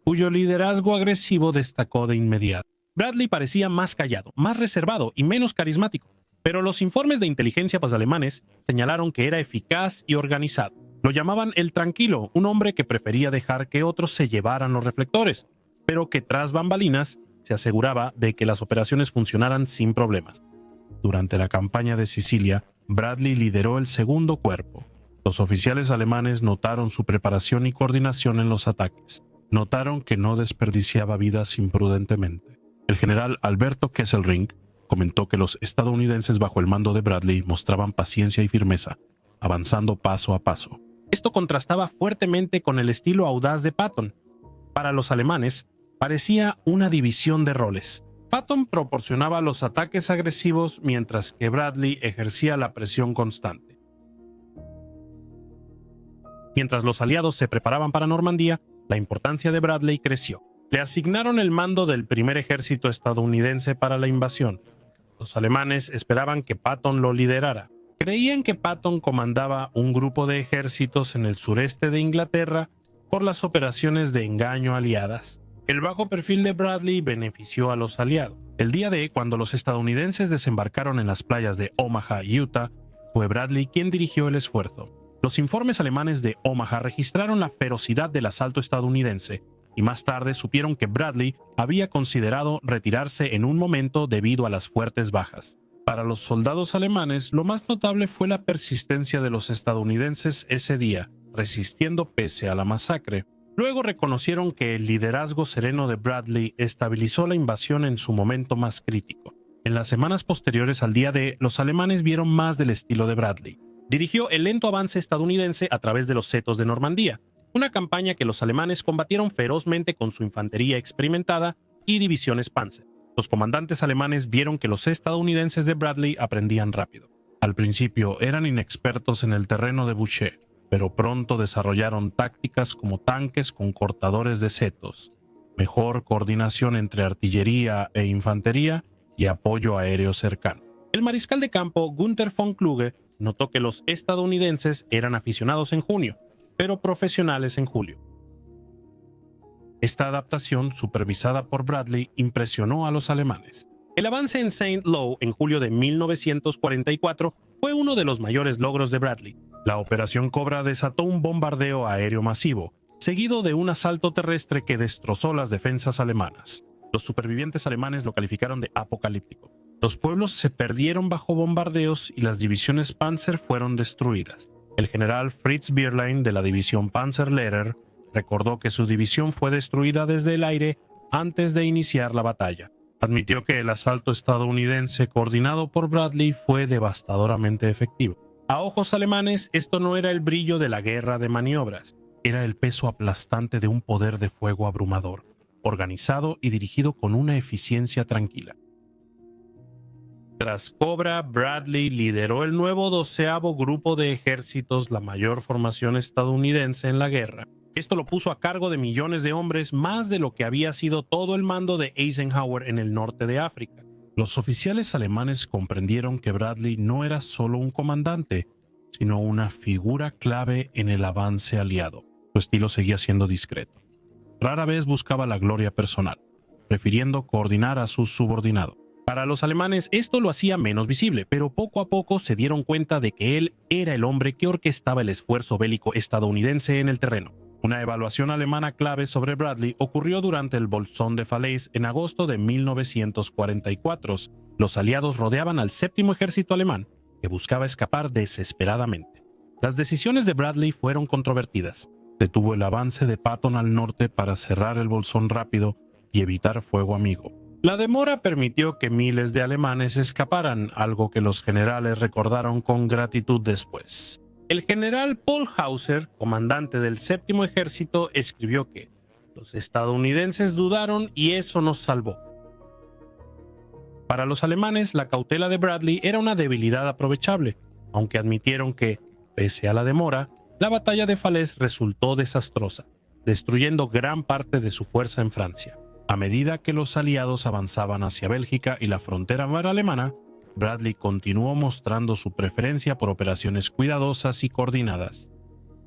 S1: cuyo liderazgo agresivo destacó de inmediato. Bradley parecía más callado, más reservado y menos carismático, pero los informes de inteligencia alemanes señalaron que era eficaz y organizado. Lo llamaban el tranquilo, un hombre que prefería dejar que otros se llevaran los reflectores, pero que tras bambalinas se aseguraba de que las operaciones funcionaran sin problemas. Durante la campaña de Sicilia, Bradley lideró el segundo cuerpo. Los oficiales alemanes notaron su preparación y coordinación en los ataques. Notaron que no desperdiciaba vidas imprudentemente. El general Alberto Kesselring comentó que los estadounidenses bajo el mando de Bradley mostraban paciencia y firmeza, avanzando paso a paso. Esto contrastaba fuertemente con el estilo audaz de Patton. Para los alemanes, parecía una división de roles. Patton proporcionaba los ataques agresivos mientras que Bradley ejercía la presión constante. Mientras los aliados se preparaban para Normandía, la importancia de Bradley creció. Le asignaron el mando del primer ejército estadounidense para la invasión. Los alemanes esperaban que Patton lo liderara. Creían que Patton comandaba un grupo de ejércitos en el sureste de Inglaterra por las operaciones de engaño aliadas. El bajo perfil de Bradley benefició a los aliados. El día D, cuando los estadounidenses desembarcaron en las playas de Omaha, Utah, fue Bradley quien dirigió el esfuerzo. Los informes alemanes de Omaha registraron la ferocidad del asalto estadounidense y más tarde supieron que Bradley había considerado retirarse en un momento debido a las fuertes bajas. Para los soldados alemanes, lo más notable fue la persistencia de los estadounidenses ese día, resistiendo pese a la masacre. Luego reconocieron que el liderazgo sereno de Bradley estabilizó la invasión en su momento más crítico. En las semanas posteriores al día D, los alemanes vieron más del estilo de Bradley. Dirigió el lento avance estadounidense a través de los setos de Normandía, una campaña que los alemanes combatieron ferozmente con su infantería experimentada y divisiones Panzer. Los comandantes alemanes vieron que los estadounidenses de Bradley aprendían rápido. Al principio eran inexpertos en el terreno de Boucher, pero pronto desarrollaron tácticas como tanques con cortadores de setos, mejor coordinación entre artillería e infantería y apoyo aéreo cercano. El mariscal de campo Günther von Kluge notó que los estadounidenses eran aficionados en junio, pero profesionales en julio. Esta adaptación, supervisada por Bradley, impresionó a los alemanes. El avance en Saint-Lô en julio de 1944 fue uno de los mayores logros de Bradley. La Operación Cobra desató un bombardeo aéreo masivo, seguido de un asalto terrestre que destrozó las defensas alemanas. Los supervivientes alemanes lo calificaron de apocalíptico. Los pueblos se perdieron bajo bombardeos y las divisiones Panzer fueron destruidas. El general Fritz Bierlein de la división Panzerleiter recordó que su división fue destruida desde el aire antes de iniciar la batalla. Admitió que el asalto estadounidense coordinado por Bradley fue devastadoramente efectivo. A ojos alemanes, esto no era el brillo de la guerra de maniobras, era el peso aplastante de un poder de fuego abrumador, organizado y dirigido con una eficiencia tranquila. Tras Cobra, Bradley lideró el nuevo 12º Grupo de Ejércitos, la mayor formación estadounidense en la guerra. Esto lo puso a cargo de millones de hombres, más de lo que había sido todo el mando de Eisenhower en el norte de África. Los oficiales alemanes comprendieron que Bradley no era solo un comandante, sino una figura clave en el avance aliado. Su estilo seguía siendo discreto. Rara vez buscaba la gloria personal, prefiriendo coordinar a sus subordinados. Para los alemanes esto lo hacía menos visible, pero poco a poco se dieron cuenta de que él era el hombre que orquestaba el esfuerzo bélico estadounidense en el terreno. Una evaluación alemana clave sobre Bradley ocurrió durante el Bolsón de Falaise en agosto de 1944. Los aliados rodeaban al séptimo ejército alemán, que buscaba escapar desesperadamente. Las decisiones de Bradley fueron controvertidas. Detuvo el avance de Patton al norte para cerrar el Bolsón rápido y evitar fuego amigo. La demora permitió que miles de alemanes escaparan, algo que los generales recordaron con gratitud después. El general Paul Hauser, comandante del séptimo ejército, escribió que los estadounidenses dudaron y eso nos salvó. Para los alemanes, la cautela de Bradley era una debilidad aprovechable, aunque admitieron que, pese a la demora, la batalla de Falaise resultó desastrosa, destruyendo gran parte de su fuerza en Francia. A medida que los aliados avanzaban hacia Bélgica y la frontera mar alemana, Bradley continuó mostrando su preferencia por operaciones cuidadosas y coordinadas.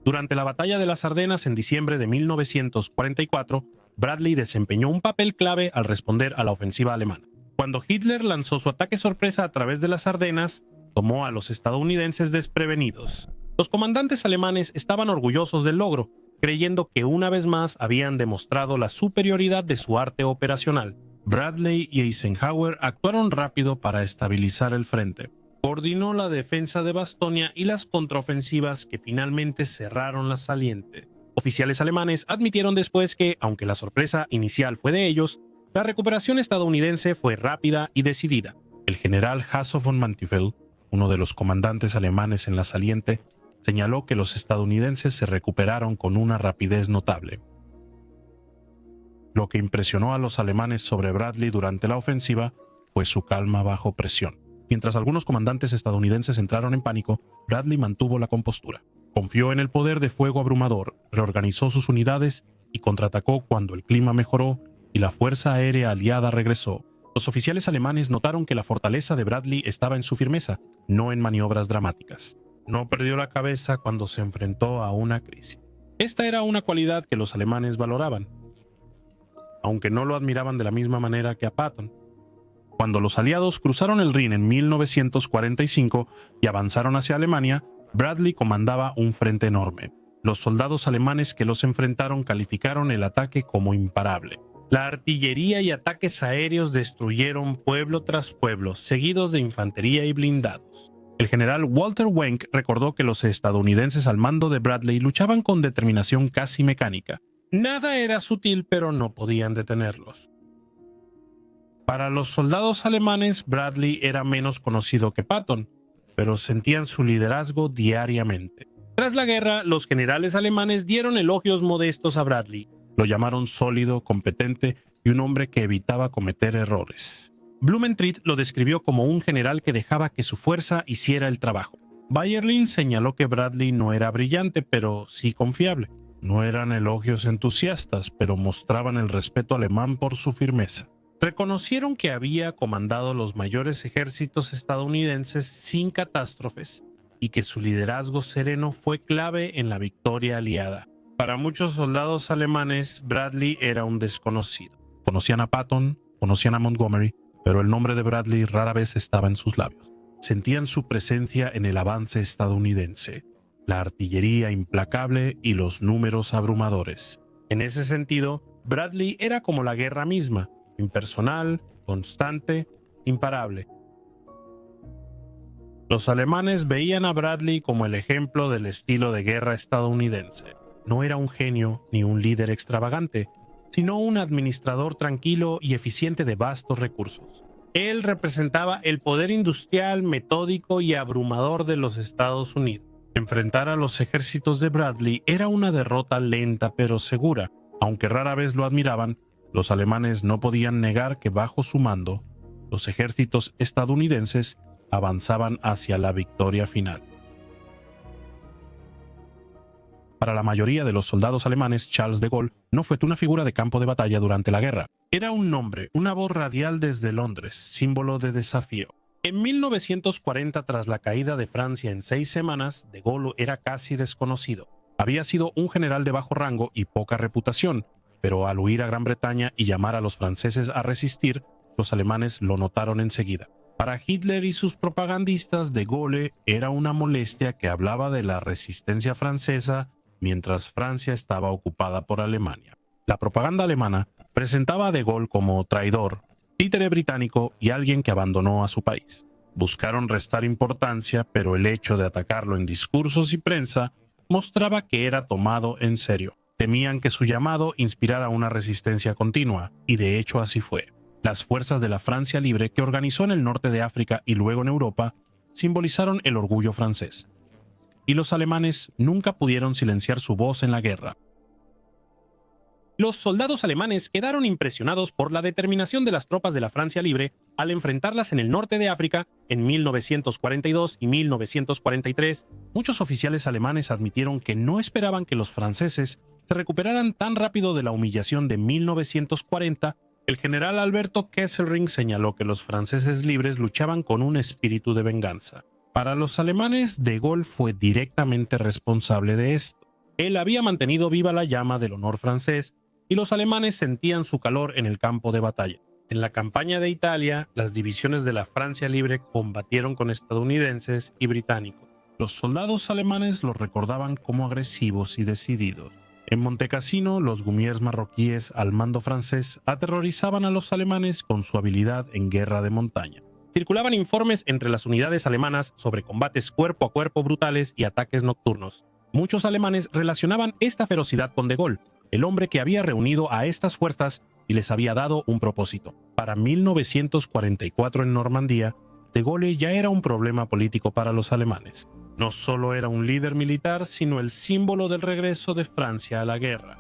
S1: Durante la batalla de las Ardenas en diciembre de 1944, Bradley desempeñó un papel clave al responder a la ofensiva alemana. Cuando Hitler lanzó su ataque sorpresa a través de las Ardenas, tomó a los estadounidenses desprevenidos. Los comandantes alemanes estaban orgullosos del logro, creyendo que una vez más habían demostrado la superioridad de su arte operacional. Bradley y Eisenhower actuaron rápido para estabilizar el frente. Coordinó la defensa de Bastonia y las contraofensivas que finalmente cerraron la saliente. Oficiales alemanes admitieron después que, aunque la sorpresa inicial fue de ellos, la recuperación estadounidense fue rápida y decidida. El general Hasso von Manteuffel, uno de los comandantes alemanes en la saliente, señaló que los estadounidenses se recuperaron con una rapidez notable. Lo que impresionó a los alemanes sobre Bradley durante la ofensiva fue su calma bajo presión. Mientras algunos comandantes estadounidenses entraron en pánico, Bradley mantuvo la compostura. Confió en el poder de fuego abrumador, reorganizó sus unidades y contraatacó cuando el clima mejoró y la fuerza aérea aliada regresó. Los oficiales alemanes notaron que la fortaleza de Bradley estaba en su firmeza, no en maniobras dramáticas. No perdió la cabeza cuando se enfrentó a una crisis. Esta era una cualidad que los alemanes valoraban, aunque no lo admiraban de la misma manera que a Patton. Cuando los aliados cruzaron el Rin en 1945 y avanzaron hacia Alemania, Bradley comandaba un frente enorme. Los soldados alemanes que los enfrentaron calificaron el ataque como imparable. La artillería y ataques aéreos destruyeron pueblo tras pueblo, seguidos de infantería y blindados. El general Walter Wenck recordó que los estadounidenses al mando de Bradley luchaban con determinación casi mecánica. Nada era sutil, pero no podían detenerlos. Para los soldados alemanes, Bradley era menos conocido que Patton, pero sentían su liderazgo diariamente. Tras la guerra, los generales alemanes dieron elogios modestos a Bradley. Lo llamaron sólido, competente y un hombre que evitaba cometer errores. Blumentritt lo describió como un general que dejaba que su fuerza hiciera el trabajo. Bayerlin señaló que Bradley no era brillante, pero sí confiable. No eran elogios entusiastas, pero mostraban el respeto alemán por su firmeza. Reconocieron que había comandado los mayores ejércitos estadounidenses sin catástrofes y que su liderazgo sereno fue clave en la victoria aliada. Para muchos soldados alemanes, Bradley era un desconocido. Conocían a Patton, conocían a Montgomery, pero el nombre de Bradley rara vez estaba en sus labios. Sentían su presencia en el avance estadounidense, la artillería implacable y los números abrumadores. En ese sentido, Bradley era como la guerra misma, impersonal, constante, imparable. Los alemanes veían a Bradley como el ejemplo del estilo de guerra estadounidense. No era un genio ni un líder extravagante, sino un administrador tranquilo y eficiente de vastos recursos. Él representaba el poder industrial, metódico y abrumador de los Estados Unidos. Enfrentar a los ejércitos de Bradley era una derrota lenta pero segura. Aunque rara vez lo admiraban, los alemanes no podían negar que bajo su mando, los ejércitos estadounidenses avanzaban hacia la victoria final. Para la mayoría de los soldados alemanes, Charles de Gaulle no fue una figura de campo de batalla durante la guerra. Era un nombre, una voz radial desde Londres, símbolo de desafío. En 1940, tras la caída de Francia en 6 semanas, de Gaulle era casi desconocido. Había sido un general de bajo rango y poca reputación, pero al huir a Gran Bretaña y llamar a los franceses a resistir, los alemanes lo notaron enseguida. Para Hitler y sus propagandistas, de Gaulle era una molestia que hablaba de la resistencia francesa mientras Francia estaba ocupada por Alemania. La propaganda alemana presentaba a de Gaulle como traidor, títere británico y alguien que abandonó a su país. Buscaron restar importancia, pero el hecho de atacarlo en discursos y prensa mostraba que era tomado en serio. Temían que su llamado inspirara una resistencia continua, y de hecho así fue. Las fuerzas de la Francia Libre, que organizó en el norte de África y luego en Europa, simbolizaron el orgullo francés. Y los alemanes nunca pudieron silenciar su voz en la guerra. Los soldados alemanes quedaron impresionados por la determinación de las tropas de la Francia Libre al enfrentarlas en el norte de África en 1942 y 1943. Muchos oficiales alemanes admitieron que no esperaban que los franceses se recuperaran tan rápido de la humillación de 1940. El general Alberto Kesselring señaló que los franceses libres luchaban con un espíritu de venganza. Para los alemanes, de Gaulle fue directamente responsable de esto. Él había mantenido viva la llama del honor francés y los alemanes sentían su calor en el campo de batalla. En la campaña de Italia, las divisiones de la Francia Libre combatieron con estadounidenses y británicos. Los soldados alemanes los recordaban como agresivos y decididos. En Montecassino, los gumiers marroquíes al mando francés aterrorizaban a los alemanes con su habilidad en guerra de montaña. Circulaban informes entre las unidades alemanas sobre combates cuerpo a cuerpo brutales y ataques nocturnos. Muchos alemanes relacionaban esta ferocidad con de Gaulle, el hombre que había reunido a estas fuerzas y les había dado un propósito. Para 1944 en Normandía, de Gaulle ya era un problema político para los alemanes. No solo era un líder militar, sino el símbolo del regreso de Francia a la guerra.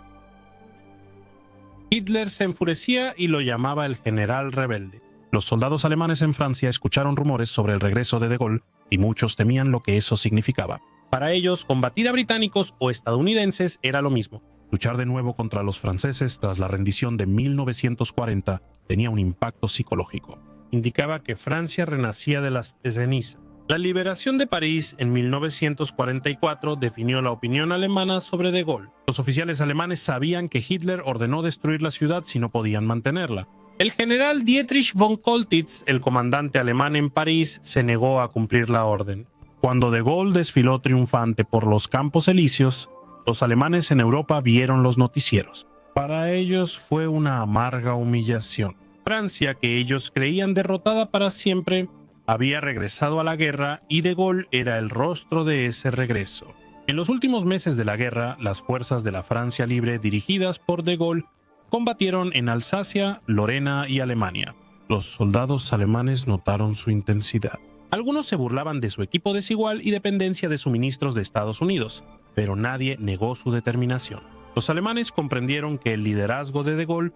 S1: Hitler se enfurecía y lo llamaba el general rebelde. Los soldados alemanes en Francia escucharon rumores sobre el regreso de Gaulle y muchos temían lo que eso significaba. Para ellos, combatir a británicos o estadounidenses era lo mismo. Luchar de nuevo contra los franceses tras la rendición de 1940 tenía un impacto psicológico. Indicaba que Francia renacía de las cenizas. La liberación de París en 1944 definió la opinión alemana sobre de Gaulle. Los oficiales alemanes sabían que Hitler ordenó destruir la ciudad si no podían mantenerla. El general Dietrich von Coltitz, el comandante alemán en París, se negó a cumplir la orden. Cuando de Gaulle desfiló triunfante por los Campos Elíseos, los alemanes en Europa vieron los noticieros. Para ellos fue una amarga humillación. Francia, que ellos creían derrotada para siempre, había regresado a la guerra y de Gaulle era el rostro de ese regreso. En los últimos meses de la guerra, las fuerzas de la Francia Libre dirigidas por de Gaulle combatieron en Alsacia, Lorena y Alemania. Los soldados alemanes notaron su intensidad. Algunos se burlaban de su equipo desigual y dependencia de suministros de Estados Unidos, pero nadie negó su determinación. Los alemanes comprendieron que el liderazgo de Gaulle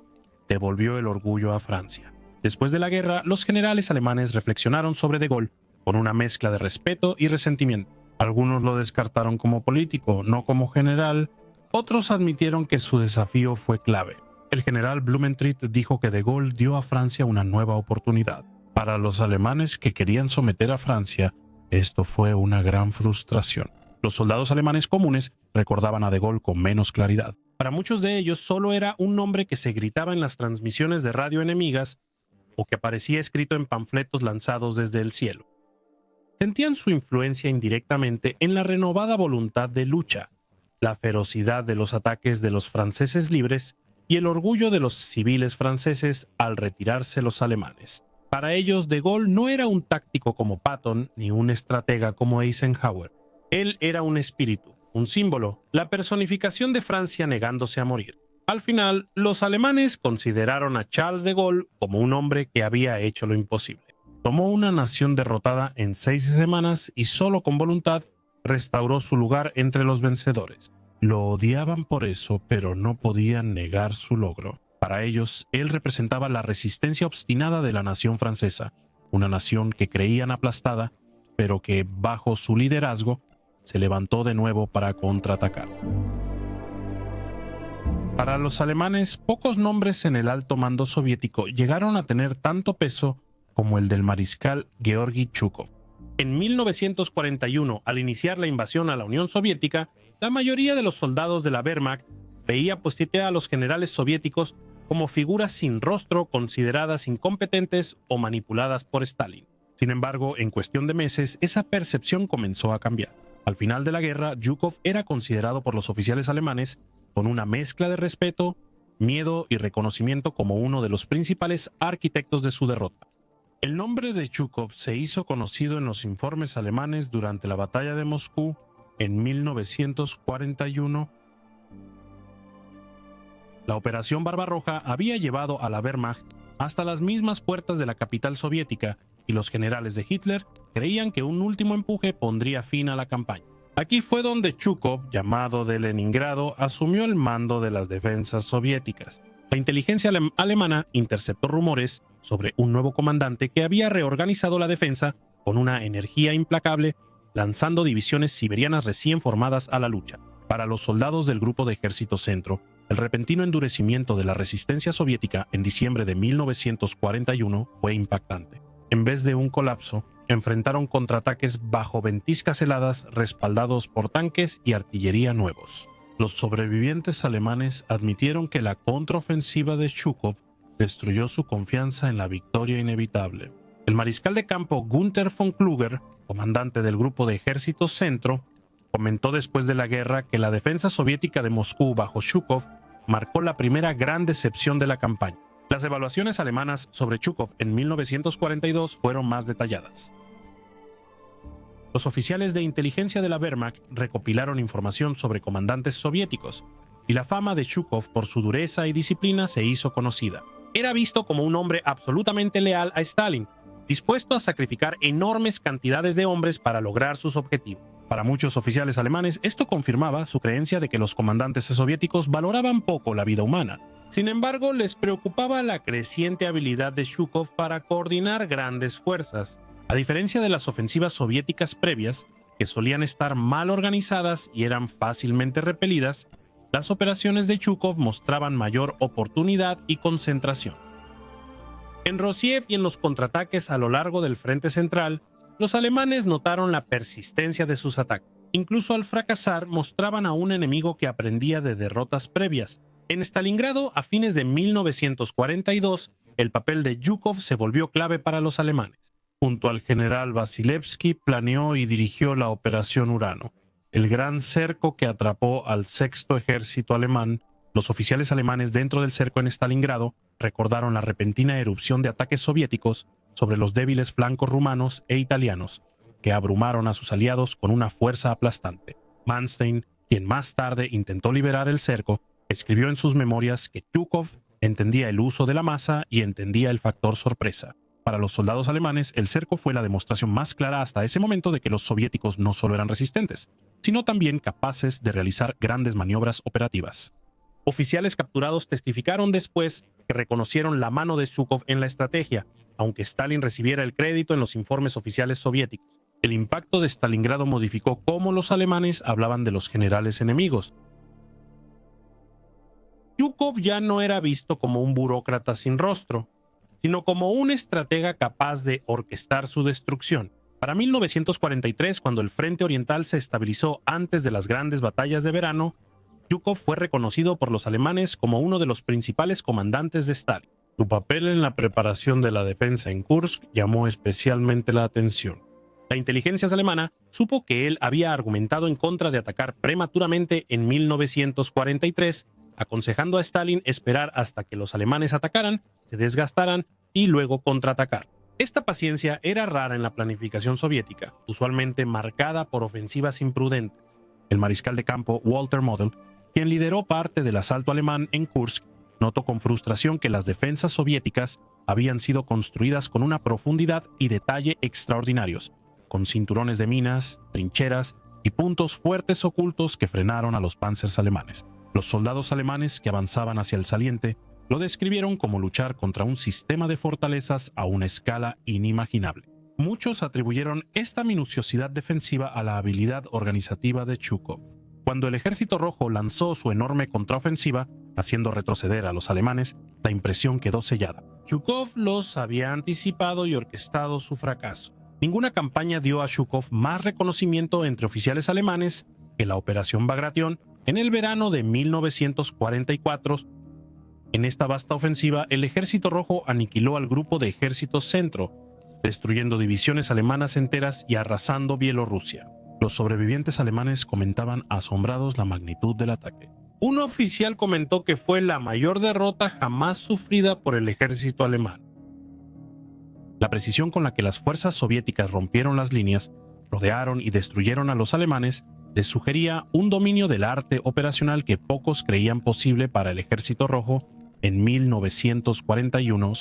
S1: devolvió el orgullo a Francia. Después de la guerra, los generales alemanes reflexionaron sobre de Gaulle con una mezcla de respeto y resentimiento. Algunos lo descartaron como político, no como general. Otros admitieron que su desafío fue clave. El general Blumentritt dijo que de Gaulle dio a Francia una nueva oportunidad. Para los alemanes que querían someter a Francia, esto fue una gran frustración. Los soldados alemanes comunes recordaban a de Gaulle con menos claridad. Para muchos de ellos solo era un nombre que se gritaba en las transmisiones de radio enemigas o que aparecía escrito en panfletos lanzados desde el cielo. Sentían su influencia indirectamente en la renovada voluntad de lucha, la ferocidad de los ataques de los franceses libres y el orgullo de los civiles franceses al retirarse los alemanes. Para ellos, de Gaulle no era un táctico como Patton ni un estratega como Eisenhower. Él era un espíritu, un símbolo, la personificación de Francia negándose a morir. Al final, los alemanes consideraron a Charles de Gaulle como un hombre que había hecho lo imposible. Tomó una nación derrotada en 6 semanas y solo con voluntad restauró su lugar entre los vencedores. Lo odiaban por eso, pero no podían negar su logro. Para ellos, él representaba la resistencia obstinada de la nación francesa, una nación que creían aplastada, pero que, bajo su liderazgo, se levantó de nuevo para contraatacar. Para los alemanes, pocos nombres en el alto mando soviético llegaron a tener tanto peso como el del mariscal Georgi Zhukov. En 1941, al iniciar la invasión a la Unión Soviética, la mayoría de los soldados de la Wehrmacht veía a los generales soviéticos como figuras sin rostro, consideradas incompetentes o manipuladas por Stalin. Sin embargo, en cuestión de meses, esa percepción comenzó a cambiar. Al final de la guerra, Zhukov era considerado por los oficiales alemanes con una mezcla de respeto, miedo y reconocimiento como uno de los principales arquitectos de su derrota. El nombre de Zhukov se hizo conocido en los informes alemanes durante la batalla de Moscú en 1941. La Operación Barbarroja había llevado a la Wehrmacht hasta las mismas puertas de la capital soviética y los generales de Hitler creían que un último empuje pondría fin a la campaña. Aquí fue donde Zhukov, llamado de Leningrado, asumió el mando de las defensas soviéticas. La inteligencia alemana interceptó rumores sobre un nuevo comandante que había reorganizado la defensa con una energía implacable, lanzando divisiones siberianas recién formadas a la lucha. Para los soldados del Grupo de Ejército Centro, el repentino endurecimiento de la resistencia soviética en diciembre de 1941 fue impactante. En vez de un colapso, enfrentaron contraataques bajo ventiscas heladas respaldados por tanques y artillería nuevos. Los sobrevivientes alemanes admitieron que la contraofensiva de Zhukov destruyó su confianza en la victoria inevitable. El mariscal de campo Günther von Kluger, comandante del Grupo de Ejército Centro, comentó después de la guerra que la defensa soviética de Moscú bajo Zhukov marcó la primera gran decepción de la campaña. Las evaluaciones alemanas sobre Zhukov en 1942 fueron más detalladas. Los oficiales de inteligencia de la Wehrmacht recopilaron información sobre comandantes soviéticos, y la fama de Zhukov por su dureza y disciplina se hizo conocida. Era visto como un hombre absolutamente leal a Stalin, dispuesto a sacrificar enormes cantidades de hombres para lograr sus objetivos. Para muchos oficiales alemanes, esto confirmaba su creencia de que los comandantes soviéticos valoraban poco la vida humana. Sin embargo, les preocupaba la creciente habilidad de Zhukov para coordinar grandes fuerzas. A diferencia de las ofensivas soviéticas previas, que solían estar mal organizadas y eran fácilmente repelidas, las operaciones de Zhukov mostraban mayor oportunidad y concentración. En Rosiev y en los contraataques a lo largo del frente central, los alemanes notaron la persistencia de sus ataques. Incluso al fracasar, mostraban a un enemigo que aprendía de derrotas previas. En Stalingrado, a fines de 1942, el papel de Zhukov se volvió clave para los alemanes. Junto al general Vasilevsky, planeó y dirigió la Operación Urano, el gran cerco que atrapó al sexto ejército alemán. Los oficiales alemanes dentro del cerco en Stalingrado recordaron la repentina erupción de ataques soviéticos sobre los débiles flancos rumanos e italianos, que abrumaron a sus aliados con una fuerza aplastante. Manstein, quien más tarde intentó liberar el cerco, escribió en sus memorias que Zhukov entendía el uso de la masa y entendía el factor sorpresa. Para los soldados alemanes, el cerco fue la demostración más clara hasta ese momento de que los soviéticos no solo eran resistentes, sino también capaces de realizar grandes maniobras operativas. Oficiales capturados testificaron después que reconocieron la mano de Zhukov en la estrategia, aunque Stalin recibiera el crédito en los informes oficiales soviéticos. El impacto de Stalingrado modificó cómo los alemanes hablaban de los generales enemigos. Zhukov ya no era visto como un burócrata sin rostro, sino como un estratega capaz de orquestar su destrucción. Para 1943, cuando el frente oriental se estabilizó antes de las grandes batallas de verano, Zhukov fue reconocido por los alemanes como uno de los principales comandantes de Stalin. Su papel en la preparación de la defensa en Kursk llamó especialmente la atención. La inteligencia alemana supo que él había argumentado en contra de atacar prematuramente en 1943, aconsejando a Stalin esperar hasta que los alemanes atacaran, se desgastaran y luego contraatacar. Esta paciencia era rara en la planificación soviética, usualmente marcada por ofensivas imprudentes. El mariscal de campo Walter Model, quien lideró parte del asalto alemán en Kursk, notó con frustración que las defensas soviéticas habían sido construidas con una profundidad y detalle extraordinarios, con cinturones de minas, trincheras y puntos fuertes ocultos que frenaron a los panzers alemanes. Los soldados alemanes que avanzaban hacia el saliente lo describieron como luchar contra un sistema de fortalezas a una escala inimaginable. Muchos atribuyeron esta minuciosidad defensiva a la habilidad organizativa de Zhukov. Cuando el Ejército Rojo lanzó su enorme contraofensiva, haciendo retroceder a los alemanes, la impresión quedó sellada. Zhukov los había anticipado y orquestado su fracaso. Ninguna campaña dio a Zhukov más reconocimiento entre oficiales alemanes que la Operación Bagration en el verano de 1944. En esta vasta ofensiva, el Ejército Rojo aniquiló al grupo de Ejército Centro, destruyendo divisiones alemanas enteras y arrasando Bielorrusia. Los sobrevivientes alemanes comentaban asombrados la magnitud del ataque. Un oficial comentó que fue la mayor derrota jamás sufrida por el ejército alemán. La precisión con la que las fuerzas soviéticas rompieron las líneas, rodearon y destruyeron a los alemanes, les sugería un dominio del arte operacional que pocos creían posible para el Ejército Rojo en 1941.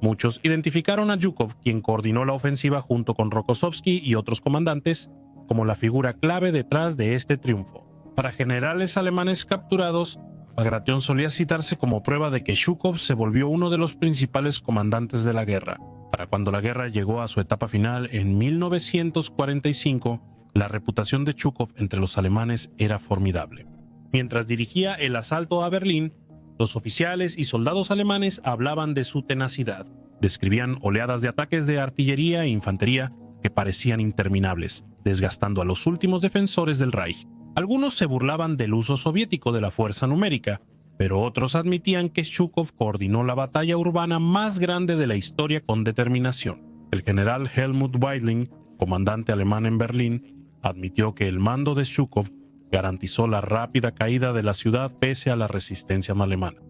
S1: Muchos identificaron a Zhukov, quien coordinó la ofensiva junto con Rokossovski y otros comandantes, como la figura clave detrás de este triunfo. Para generales alemanes capturados, Bagration solía citarse como prueba de que Zhukov se volvió uno de los principales comandantes de la guerra. Para cuando la guerra llegó a su etapa final en 1945, la reputación de Zhukov entre los alemanes era formidable. Mientras dirigía el asalto a Berlín, los oficiales y soldados alemanes hablaban de su tenacidad. Describían oleadas de ataques de artillería e infantería que parecían interminables, desgastando a los últimos defensores del Reich. Algunos se burlaban del uso soviético de la fuerza numérica, pero otros admitían que Zhukov coordinó la batalla urbana más grande de la historia con determinación. El general Helmut Weidling, comandante alemán en Berlín, admitió que el mando de Zhukov garantizó la rápida caída de la ciudad pese a la resistencia alemana.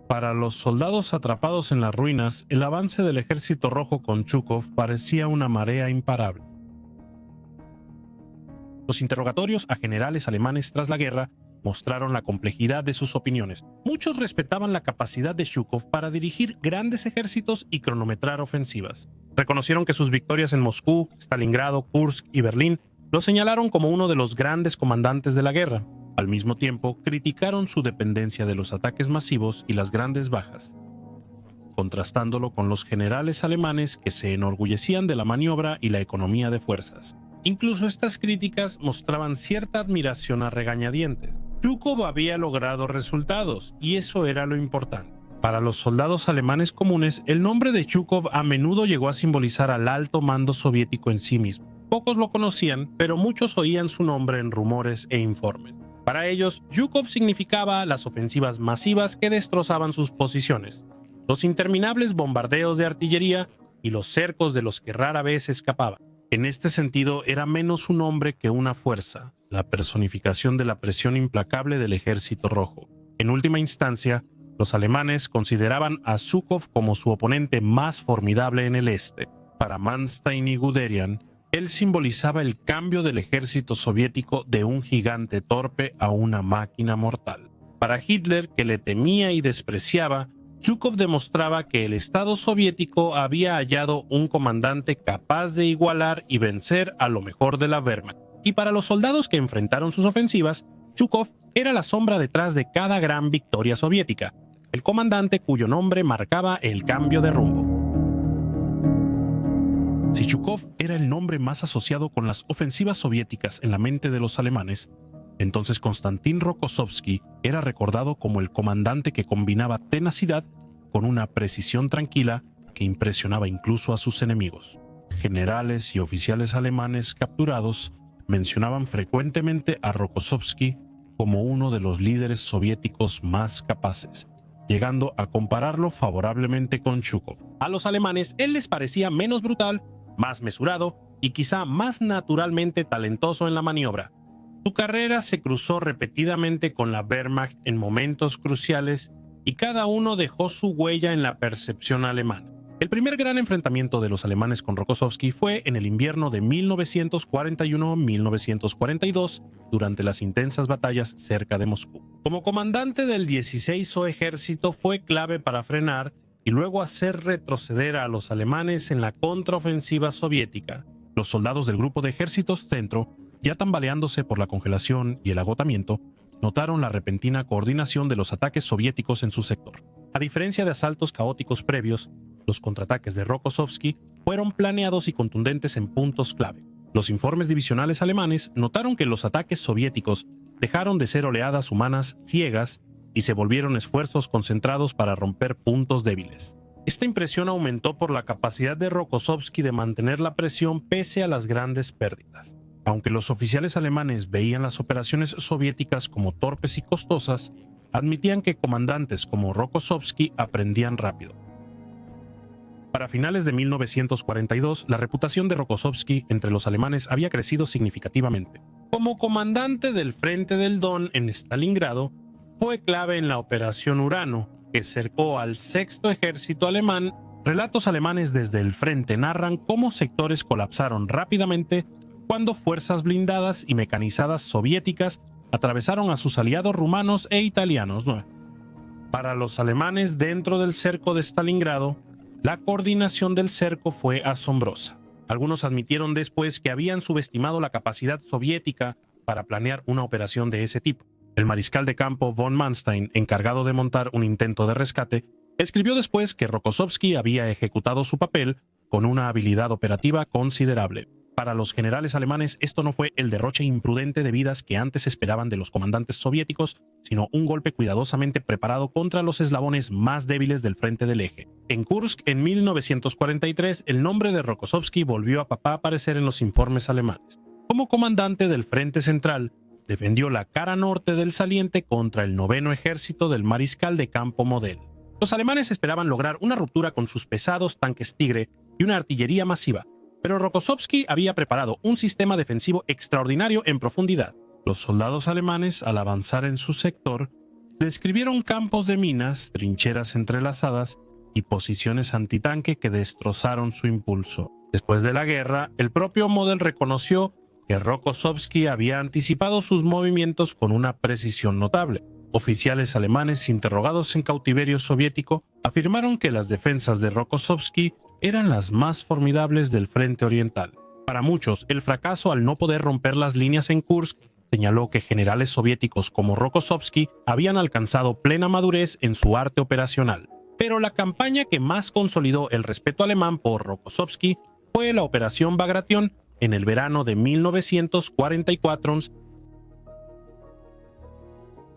S1: Para los soldados atrapados en las ruinas, el avance del Ejército Rojo con Zhukov parecía una marea imparable. Los interrogatorios a generales alemanes tras la guerra mostraron la complejidad de sus opiniones. Muchos respetaban la capacidad de Zhukov para dirigir grandes ejércitos y cronometrar ofensivas. Reconocieron que sus victorias en Moscú, Stalingrado, Kursk y Berlín lo señalaron como uno de los grandes comandantes de la guerra. Al mismo tiempo, criticaron su dependencia de los ataques masivos y las grandes bajas, contrastándolo con los generales alemanes que se enorgullecían de la maniobra y la economía de fuerzas. Incluso estas críticas mostraban cierta admiración a regañadientes. Zhukov había logrado resultados, y eso era lo importante. Para los soldados alemanes comunes, el nombre de Zhukov a menudo llegó a simbolizar al alto mando soviético en sí mismo. Pocos lo conocían, pero muchos oían su nombre en rumores e informes. Para ellos, Zhukov significaba las ofensivas masivas que destrozaban sus posiciones, los interminables bombardeos de artillería y los cercos de los que rara vez escapaban. En este sentido, era menos un hombre que una fuerza, la personificación de la presión implacable del Ejército Rojo. En última instancia, los alemanes consideraban a Zhukov como su oponente más formidable en el este. Para Manstein y Guderian, Él simbolizaba el cambio del ejército soviético de un gigante torpe a una máquina mortal. Para Hitler, que le temía y despreciaba, Zhukov demostraba que el Estado soviético había hallado un comandante capaz de igualar y vencer a lo mejor de la Wehrmacht. Y para los soldados que enfrentaron sus ofensivas, Zhukov era la sombra detrás de cada gran victoria soviética, el comandante cuyo nombre marcaba el cambio de rumbo. Si Zhukov era el nombre más asociado con las ofensivas soviéticas en la mente de los alemanes, entonces Konstantin Rokossovski era recordado como el comandante que combinaba tenacidad con una precisión tranquila que impresionaba incluso a sus enemigos. Generales y oficiales alemanes capturados mencionaban frecuentemente a Rokossovski como uno de los líderes soviéticos más capaces, llegando a compararlo favorablemente con Zhukov. A los alemanes él les parecía menos brutal, más mesurado y quizá más naturalmente talentoso en la maniobra. Su carrera se cruzó repetidamente con la Wehrmacht en momentos cruciales y cada uno dejó su huella en la percepción alemana. El primer gran enfrentamiento de los alemanes con Rokossovski fue en el invierno de 1941-1942, durante las intensas batallas cerca de Moscú. Como comandante del 16º Ejército fue clave para frenar y luego hacer retroceder a los alemanes en la contraofensiva soviética. Los soldados del Grupo de Ejércitos Centro, ya tambaleándose por la congelación y el agotamiento, notaron la repentina coordinación de los ataques soviéticos en su sector. A diferencia de asaltos caóticos previos, los contraataques de Rokossovski fueron planeados y contundentes en puntos clave. Los informes divisionales alemanes notaron que los ataques soviéticos dejaron de ser oleadas humanas ciegas y se volvieron esfuerzos concentrados para romper puntos débiles. Esta impresión aumentó por la capacidad de Rokossovski de mantener la presión pese a las grandes pérdidas. Aunque los oficiales alemanes veían las operaciones soviéticas como torpes y costosas, admitían que comandantes como Rokossovski aprendían rápido. Para finales de 1942, la reputación de Rokossovski entre los alemanes había crecido significativamente. Como comandante del Frente del Don en Stalingrado, fue clave en la Operación Urano, que cercó al Sexto Ejército alemán. Relatos alemanes desde el frente narran cómo sectores colapsaron rápidamente cuando fuerzas blindadas y mecanizadas soviéticas atravesaron a sus aliados rumanos e italianos. Para los alemanes dentro del cerco de Stalingrado, la coordinación del cerco fue asombrosa. Algunos admitieron después que habían subestimado la capacidad soviética para planear una operación de ese tipo. El mariscal de campo von Manstein, encargado de montar un intento de rescate, escribió después que Rokossovski había ejecutado su papel con una habilidad operativa considerable. Para los generales alemanes esto no fue el derroche imprudente de vidas que antes esperaban de los comandantes soviéticos, sino un golpe cuidadosamente preparado contra los eslabones más débiles del frente del eje. En Kursk, en 1943, el nombre de Rokossovski volvió a aparecer en los informes alemanes. Como comandante del Frente Central, defendió la cara norte del saliente contra el 9º Ejército del mariscal de campo Model. Los alemanes esperaban lograr una ruptura con sus pesados tanques Tigre y una artillería masiva, pero Rokossovski había preparado un sistema defensivo extraordinario en profundidad. Los soldados alemanes, al avanzar en su sector, describieron campos de minas, trincheras entrelazadas y posiciones antitanque que destrozaron su impulso. Después de la guerra, el propio Model reconoció que Rokossovski había anticipado sus movimientos con una precisión notable. Oficiales alemanes interrogados en cautiverio soviético afirmaron que las defensas de Rokossovski eran las más formidables del frente oriental. Para muchos, el fracaso al no poder romper las líneas en Kursk señaló que generales soviéticos como Rokossovski habían alcanzado plena madurez en su arte operacional. Pero la campaña que más consolidó el respeto alemán por Rokossovski fue la Operación Bagration en el verano de 1944.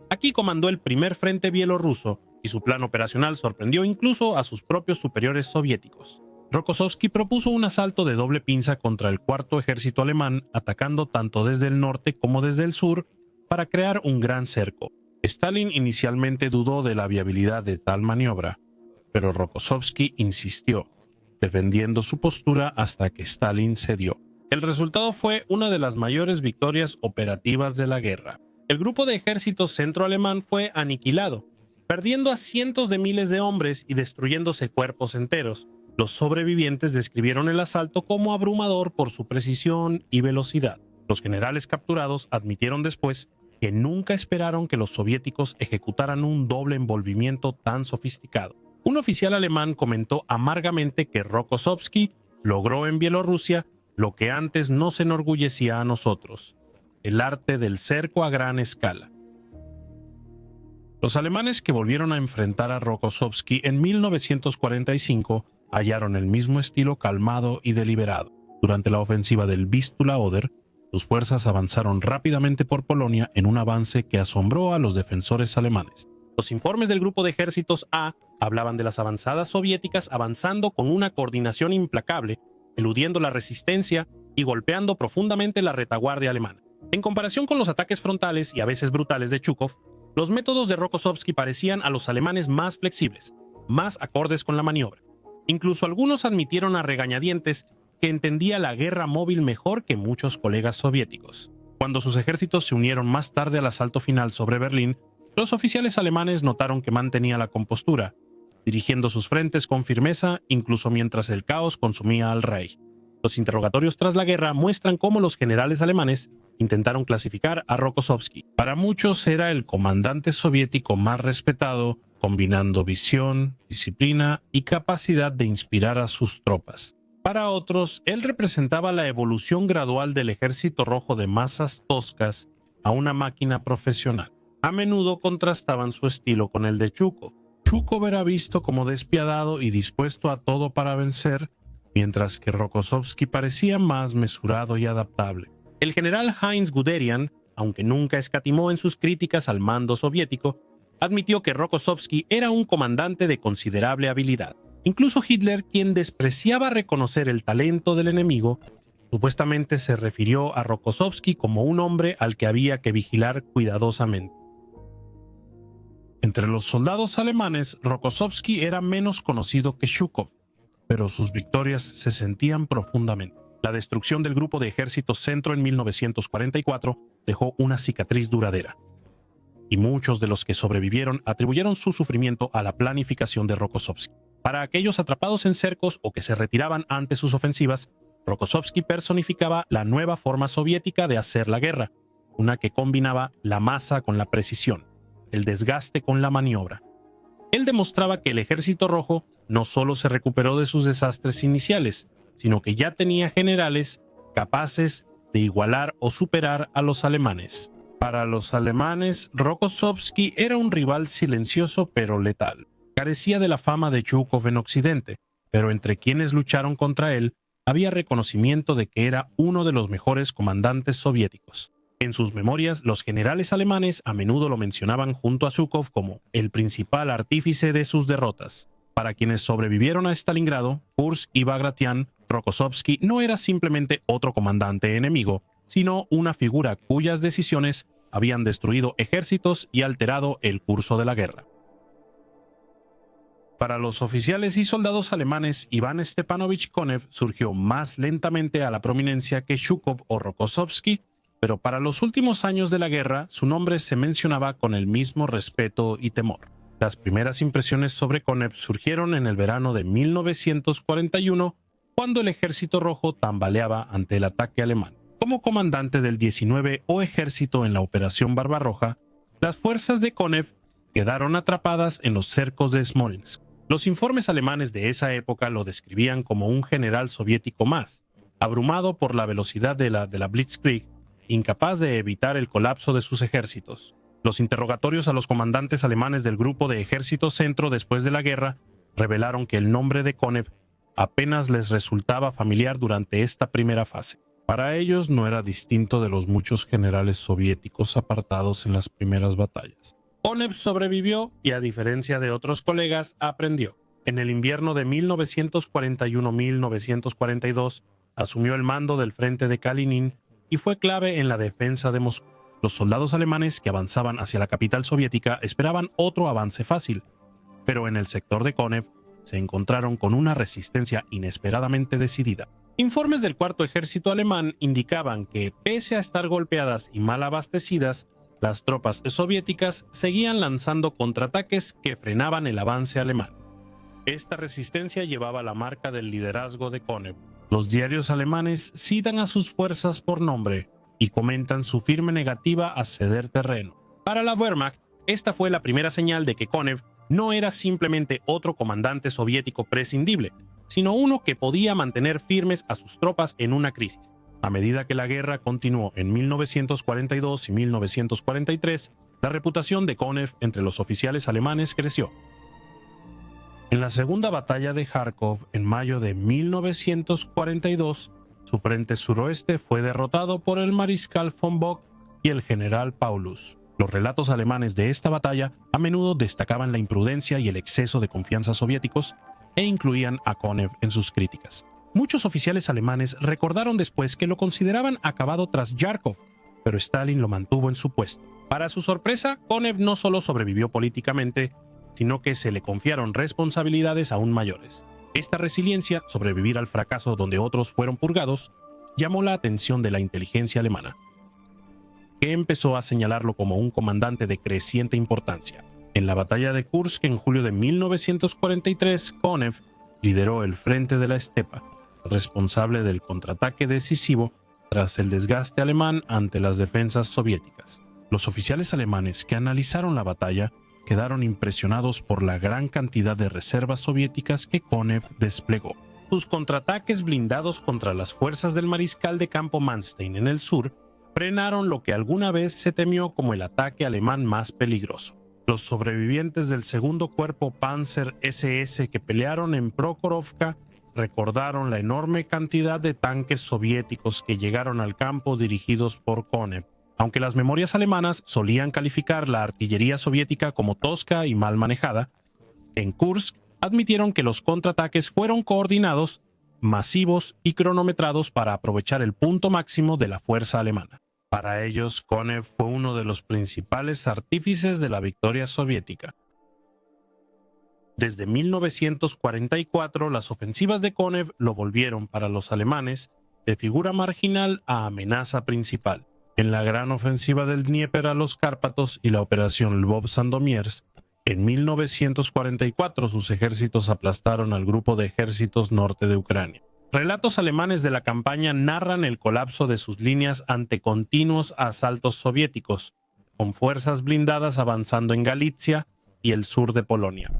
S1: Aquí comandó el primer frente bielorruso y su plan operacional sorprendió incluso a sus propios superiores soviéticos. Rokossovski propuso un asalto de doble pinza contra el Cuarto Ejército alemán, atacando tanto desde el norte como desde el sur para crear un gran cerco. Stalin inicialmente dudó de la viabilidad de tal maniobra, pero Rokossovski insistió, defendiendo su postura hasta que Stalin cedió. El resultado fue una de las mayores victorias operativas de la guerra. El grupo de ejército centroalemán fue aniquilado, perdiendo a cientos de miles de hombres y destruyéndose cuerpos enteros. Los sobrevivientes describieron el asalto como abrumador por su precisión y velocidad. Los generales capturados admitieron después que nunca esperaron que los soviéticos ejecutaran un doble envolvimiento tan sofisticado. Un oficial alemán comentó amargamente que Rokossovski logró en Bielorrusia lo que antes nos enorgullecía a nosotros: el arte del cerco a gran escala. Los alemanes que volvieron a enfrentar a Rokossovski en 1945 hallaron el mismo estilo calmado y deliberado. Durante la ofensiva del Vístula-Oder, sus fuerzas avanzaron rápidamente por Polonia en un avance que asombró a los defensores alemanes. Los informes del Grupo de Ejércitos A hablaban de las avanzadas soviéticas avanzando con una coordinación implacable, eludiendo la resistencia y golpeando profundamente la retaguardia alemana. En comparación con los ataques frontales y a veces brutales de Zhukov, los métodos de Rokossovski parecían a los alemanes más flexibles, más acordes con la maniobra. Incluso algunos admitieron a regañadientes que entendía la guerra móvil mejor que muchos colegas soviéticos. Cuando sus ejércitos se unieron más tarde al asalto final sobre Berlín, los oficiales alemanes notaron que mantenía la compostura, dirigiendo sus frentes con firmeza incluso mientras el caos consumía al Reich. Los interrogatorios tras la guerra muestran cómo los generales alemanes intentaron clasificar a Rokossovski. Para muchos era el comandante soviético más respetado, combinando visión, disciplina y capacidad de inspirar a sus tropas. Para otros, él representaba la evolución gradual del Ejército Rojo de masas toscas a una máquina profesional. A menudo contrastaban su estilo con el de Zhukov. Zhukov era visto como despiadado y dispuesto a todo para vencer, mientras que Rokossovski parecía más mesurado y adaptable. El general Heinz Guderian, aunque nunca escatimó en sus críticas al mando soviético, admitió que Rokossovski era un comandante de considerable habilidad. Incluso Hitler, quien despreciaba reconocer el talento del enemigo, supuestamente se refirió a Rokossovski como un hombre al que había que vigilar cuidadosamente. Entre los soldados alemanes, Rokossovski era menos conocido que Zhukov, pero sus victorias se sentían profundamente. La destrucción del Grupo de Ejércitos Centro en 1944 dejó una cicatriz duradera, y muchos de los que sobrevivieron atribuyeron su sufrimiento a la planificación de Rokossovski. Para aquellos atrapados en cercos o que se retiraban ante sus ofensivas, Rokossovski personificaba la nueva forma soviética de hacer la guerra, una que combinaba la masa con la precisión, el desgaste con la maniobra. Él demostraba que el Ejército Rojo no solo se recuperó de sus desastres iniciales, sino que ya tenía generales capaces de igualar o superar a los alemanes. Para los alemanes, Rokossovski era un rival silencioso pero letal. Carecía de la fama de Zhukov en Occidente, pero entre quienes lucharon contra él había reconocimiento de que era uno de los mejores comandantes soviéticos. En sus memorias, los generales alemanes a menudo lo mencionaban junto a Zhukov como el principal artífice de sus derrotas. Para quienes sobrevivieron a Stalingrado, Kursk y Bagration, Rokossovski no era simplemente otro comandante enemigo, sino una figura cuyas decisiones habían destruido ejércitos y alterado el curso de la guerra. Para los oficiales y soldados alemanes, Iván Stepanovich Konev surgió más lentamente a la prominencia que Zhukov o Rokossovski, pero para los últimos años de la guerra su nombre se mencionaba con el mismo respeto y temor. Las primeras impresiones sobre Konev surgieron en el verano de 1941, cuando el Ejército Rojo tambaleaba ante el ataque alemán. Como comandante del 19 o Ejército en la Operación Barbarroja, las fuerzas de Konev quedaron atrapadas en los cercos de Smolensk. Los informes alemanes de esa época lo describían como un general soviético más, abrumado por la velocidad de la Blitzkrieg, incapaz de evitar el colapso de sus ejércitos. Los interrogatorios a los comandantes alemanes del Grupo de Ejército Centro después de la guerra revelaron que el nombre de Konev apenas les resultaba familiar durante esta primera fase. Para ellos no era distinto de los muchos generales soviéticos apartados en las primeras batallas. Konev sobrevivió y, a diferencia de otros colegas, aprendió. En el invierno de 1941-1942 asumió el mando del frente de Kalinin y fue clave en la defensa de Moscú. Los soldados alemanes que avanzaban hacia la capital soviética esperaban otro avance fácil, pero en el sector de Konev se encontraron con una resistencia inesperadamente decidida. Informes del Cuarto Ejército Alemán indicaban que, pese a estar golpeadas y mal abastecidas, las tropas soviéticas seguían lanzando contraataques que frenaban el avance alemán. Esta resistencia llevaba la marca del liderazgo de Konev. Los diarios alemanes citan a sus fuerzas por nombre y comentan su firme negativa a ceder terreno. Para la Wehrmacht, esta fue la primera señal de que Konev no era simplemente otro comandante soviético prescindible, sino uno que podía mantener firmes a sus tropas en una crisis. A medida que la guerra continuó en 1942 y 1943, la reputación de Konev entre los oficiales alemanes creció. En la segunda batalla de Kharkov, en mayo de 1942, su frente suroeste fue derrotado por el mariscal von Bock y el general Paulus. Los relatos alemanes de esta batalla a menudo destacaban la imprudencia y el exceso de confianza soviéticos e incluían a Konev en sus críticas. Muchos oficiales alemanes recordaron después que lo consideraban acabado tras Yarkov, pero Stalin lo mantuvo en su puesto. Para su sorpresa, Konev no solo sobrevivió políticamente, sino que se le confiaron responsabilidades aún mayores. Esta resiliencia, sobrevivir al fracaso donde otros fueron purgados, llamó la atención de la inteligencia alemana, que empezó a señalarlo como un comandante de creciente importancia. En la batalla de Kursk en julio de 1943, Konev lideró el frente de la estepa, responsable del contraataque decisivo tras el desgaste alemán ante las defensas soviéticas. Los oficiales alemanes que analizaron la batalla quedaron impresionados por la gran cantidad de reservas soviéticas que Konev desplegó. Sus contraataques blindados contra las fuerzas del mariscal de campo Manstein en el sur frenaron lo que alguna vez se temió como el ataque alemán más peligroso. Los sobrevivientes del segundo cuerpo Panzer SS que pelearon en Prokhorovka recordaron la enorme cantidad de tanques soviéticos que llegaron al campo dirigidos por Konev. Aunque las memorias alemanas solían calificar la artillería soviética como tosca y mal manejada, en Kursk admitieron que los contraataques fueron coordinados, masivos y cronometrados para aprovechar el punto máximo de la fuerza alemana. Para ellos, Konev fue uno de los principales artífices de la victoria soviética. Desde 1944, las ofensivas de Konev lo volvieron para los alemanes de figura marginal a amenaza principal. En la gran ofensiva del Dnieper a los Cárpatos y la operación Lvov-Sandomiersk, en 1944 sus ejércitos aplastaron al grupo de ejércitos norte de Ucrania. Relatos alemanes de la campaña narran el colapso de sus líneas ante continuos asaltos soviéticos, con fuerzas blindadas avanzando en Galitzia y el sur de Polonia.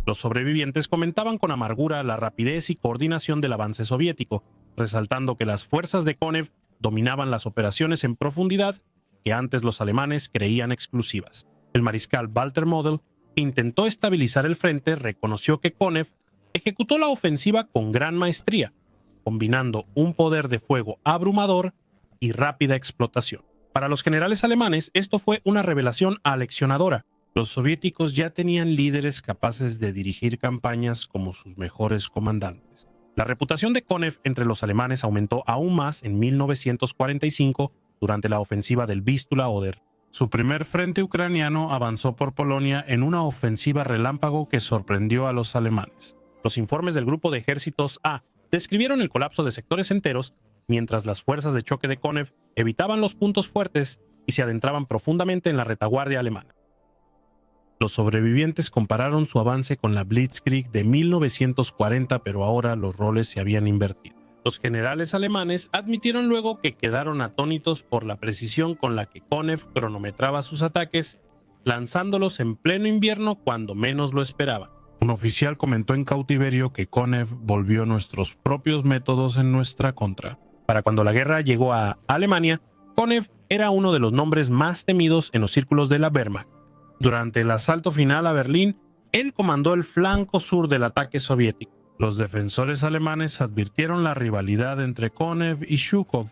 S1: Los sobrevivientes comentaban con amargura la rapidez y coordinación del avance soviético, resaltando que las fuerzas de Konev dominaban las operaciones en profundidad que antes los alemanes creían exclusivas. El mariscal Walter Model, que intentó estabilizar el frente, reconoció que Konev ejecutó la ofensiva con gran maestría, combinando un poder de fuego abrumador y rápida explotación. Para los generales alemanes, esto fue una revelación aleccionadora. Los soviéticos ya tenían líderes capaces de dirigir campañas como sus mejores comandantes. La reputación de Konev entre los alemanes aumentó aún más en 1945 durante la ofensiva del Vístula-Oder. Su primer frente ucraniano avanzó por Polonia en una ofensiva relámpago que sorprendió a los alemanes. Los informes del grupo de ejércitos A describieron el colapso de sectores enteros, mientras las fuerzas de choque de Konev evitaban los puntos fuertes y se adentraban profundamente en la retaguardia alemana. Los sobrevivientes compararon su avance con la Blitzkrieg de 1940, pero ahora los roles se habían invertido. Los generales alemanes admitieron luego que quedaron atónitos por la precisión con la que Konev cronometraba sus ataques, lanzándolos en pleno invierno cuando menos lo esperaban. Un oficial comentó en cautiverio que Konev volvió nuestros propios métodos en nuestra contra. Para cuando la guerra llegó a Alemania, Konev era uno de los nombres más temidos en los círculos de la Wehrmacht. Durante el asalto final a Berlín, él comandó el flanco sur del ataque soviético. Los defensores alemanes advirtieron la rivalidad entre Konev y Zhukov,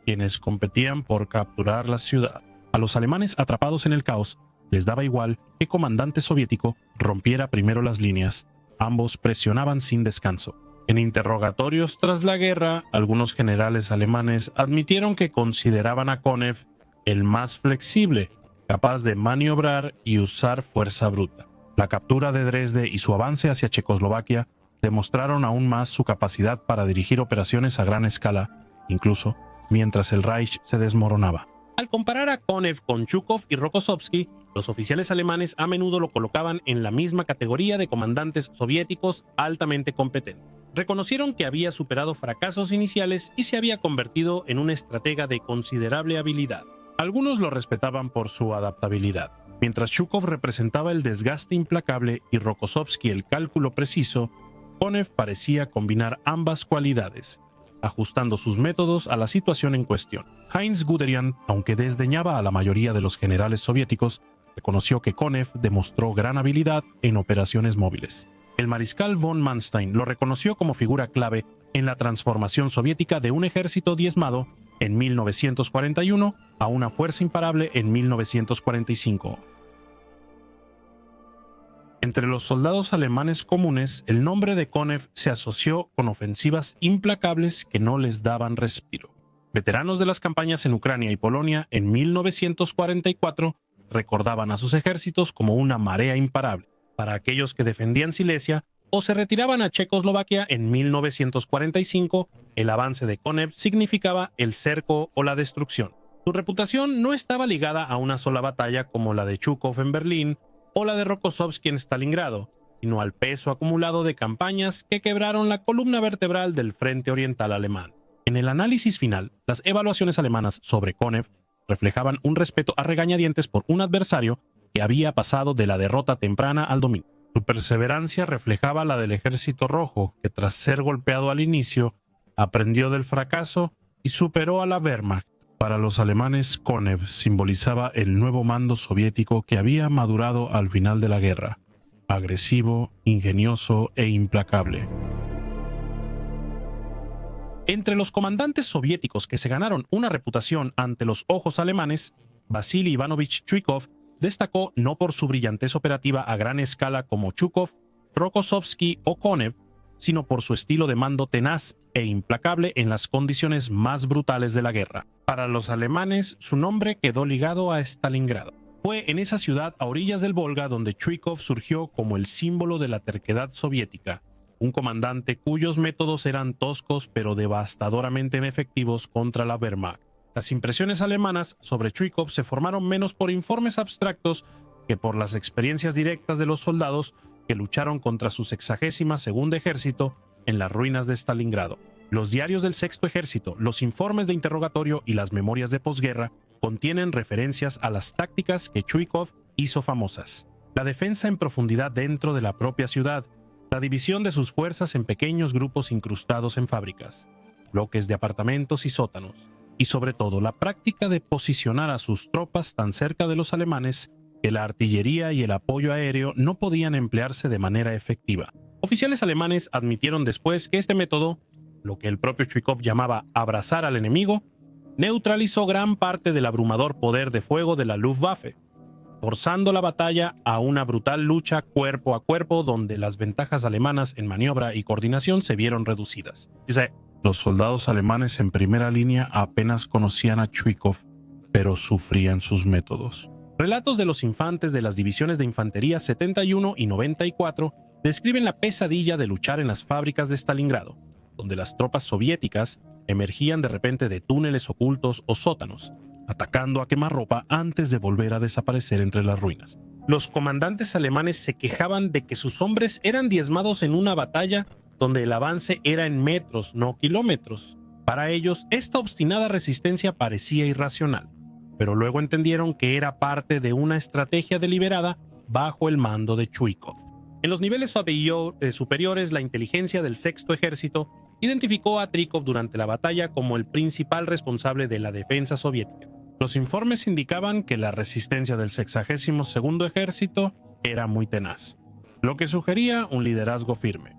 S1: quienes competían por capturar la ciudad. A los alemanes atrapados en el caos, les daba igual qué comandante soviético rompiera primero las líneas. Ambos presionaban sin descanso. En interrogatorios tras la guerra, algunos generales alemanes admitieron que consideraban a Konev el más flexible, capaz de maniobrar y usar fuerza bruta. La captura de Dresde y su avance hacia Checoslovaquia demostraron aún más su capacidad para dirigir operaciones a gran escala, incluso mientras el Reich se desmoronaba. Al comparar a Konev con Chukov y Rokossovski, los oficiales alemanes a menudo lo colocaban en la misma categoría de comandantes soviéticos altamente competentes. Reconocieron que había superado fracasos iniciales y se había convertido en un estratega de considerable habilidad. Algunos lo respetaban por su adaptabilidad. Mientras Chukov representaba el desgaste implacable y Rokossovski el cálculo preciso, Konev parecía combinar ambas cualidades, ajustando sus métodos a la situación en cuestión. Heinz Guderian, aunque desdeñaba a la mayoría de los generales soviéticos, reconoció que Konev demostró gran habilidad en operaciones móviles. El mariscal von Manstein lo reconoció como figura clave en la transformación soviética de un ejército diezmado en 1941 a una fuerza imparable en 1945. Entre los soldados alemanes comunes, el nombre de Konev se asoció con ofensivas implacables que no les daban respiro. Veteranos de las campañas en Ucrania y Polonia en 1944 recordaban a sus ejércitos como una marea imparable. Para aquellos que defendían Silesia o se retiraban a Checoslovaquia en 1945, el avance de Konev significaba el cerco o la destrucción. Su reputación no estaba ligada a una sola batalla como la de Chukov en Berlín o la de Rokossovski en Stalingrado, sino al peso acumulado de campañas que quebraron la columna vertebral del frente oriental alemán. En el análisis final, las evaluaciones alemanas sobre Konev reflejaban un respeto a regañadientes por un adversario que había pasado de la derrota temprana al dominio. Su perseverancia reflejaba la del Ejército Rojo, que tras ser golpeado al inicio, aprendió del fracaso y superó a la Wehrmacht. Para los alemanes, Konev simbolizaba el nuevo mando soviético que había madurado al final de la guerra, agresivo, ingenioso e implacable. Entre los comandantes soviéticos que se ganaron una reputación ante los ojos alemanes, Vasily Ivanovich Chuikov destacó no por su brillantez operativa a gran escala como Chukov, Rokossovski o Konev, sino por su estilo de mando tenaz e implacable en las condiciones más brutales de la guerra. Para los alemanes, su nombre quedó ligado a Stalingrado. Fue en esa ciudad a orillas del Volga donde Chuikov surgió como el símbolo de la terquedad soviética, un comandante cuyos métodos eran toscos pero devastadoramente efectivos contra la Wehrmacht. Las impresiones alemanas sobre Chuikov se formaron menos por informes abstractos que por las experiencias directas de los soldados que lucharon contra su 62º ejército en las ruinas de Stalingrado. Los diarios del Sexto Ejército, los informes de interrogatorio y las memorias de posguerra contienen referencias a las tácticas que Chuikov hizo famosas. La defensa en profundidad dentro de la propia ciudad, la división de sus fuerzas en pequeños grupos incrustados en fábricas, bloques de apartamentos y sótanos, y sobre todo la práctica de posicionar a sus tropas tan cerca de los alemanes que la artillería y el apoyo aéreo no podían emplearse de manera efectiva. Oficiales alemanes admitieron después que este método, lo que el propio Chuikov llamaba abrazar al enemigo, neutralizó gran parte del abrumador poder de fuego de la Luftwaffe, forzando la batalla a una brutal lucha cuerpo a cuerpo donde las ventajas alemanas en maniobra y coordinación se vieron reducidas. Dice, los soldados alemanes en primera línea apenas conocían a Chuikov, pero sufrían sus métodos. Relatos de los infantes de las divisiones de infantería 71 y 94 describen la pesadilla de luchar en las fábricas de Stalingrado, donde las tropas soviéticas emergían de repente de túneles ocultos o sótanos, atacando a quemarropa antes de volver a desaparecer entre las ruinas. Los comandantes alemanes se quejaban de que sus hombres eran diezmados en una batalla donde el avance era en metros, no kilómetros. Para ellos, esta obstinada resistencia parecía irracional, pero luego entendieron que era parte de una estrategia deliberada bajo el mando de Chuikov. En los niveles superiores, la inteligencia del Sexto Ejército identificó a Trikov durante la batalla como el principal responsable de la defensa soviética. Los informes indicaban que la resistencia del 62º Ejército era muy tenaz, lo que sugería un liderazgo firme.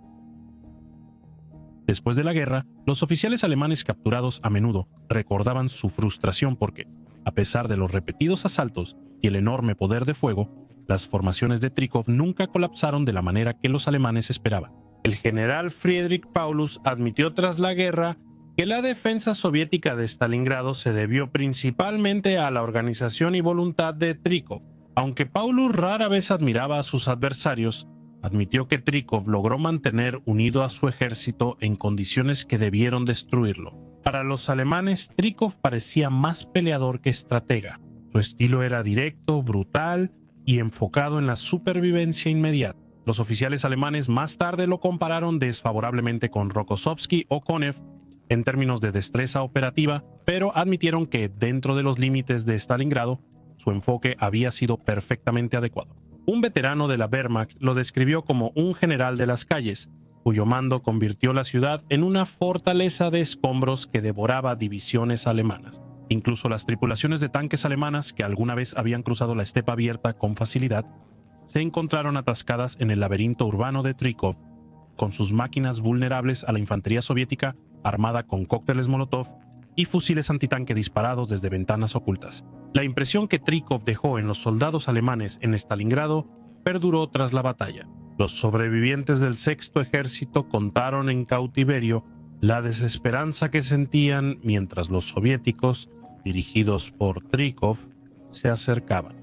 S1: Después de la guerra, los oficiales alemanes capturados a menudo recordaban su frustración porque, a pesar de los repetidos asaltos y el enorme poder de fuego, las formaciones de Trikov nunca colapsaron de la manera que los alemanes esperaban. El general Friedrich Paulus admitió tras la guerra que la defensa soviética de Stalingrado se debió principalmente a la organización y voluntad de Trikov. Aunque Paulus rara vez admiraba a sus adversarios, admitió que Trikov logró mantener unido a su ejército en condiciones que debieron destruirlo. Para los alemanes, Trikov parecía más peleador que estratega. Su estilo era directo, brutal y enfocado en la supervivencia inmediata. Los oficiales alemanes más tarde lo compararon desfavorablemente con Rokossovski o Konev en términos de destreza operativa, pero admitieron que dentro de los límites de Stalingrado, su enfoque había sido perfectamente adecuado. Un veterano de la Wehrmacht lo describió como un general de las calles, cuyo mando convirtió la ciudad en una fortaleza de escombros que devoraba divisiones alemanas. Incluso las tripulaciones de tanques alemanas que alguna vez habían cruzado la estepa abierta con facilidad, se encontraron atascadas en el laberinto urbano de Trikov, con sus máquinas vulnerables a la infantería soviética armada con cócteles Molotov y fusiles antitanque disparados desde ventanas ocultas. La impresión que Trikov dejó en los soldados alemanes en Stalingrado perduró tras la batalla. Los sobrevivientes del Sexto Ejército contaron en cautiverio la desesperanza que sentían mientras los soviéticos, dirigidos por Trikov, se acercaban.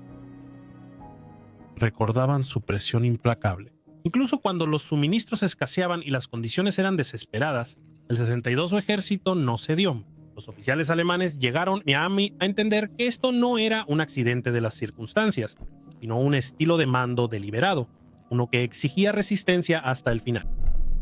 S1: Recordaban su presión implacable. Incluso cuando los suministros escaseaban y las condiciones eran desesperadas, el 62 Ejército no cedió. Los oficiales alemanes llegaron a entender que esto no era un accidente de las circunstancias, sino un estilo de mando deliberado, uno que exigía resistencia hasta el final.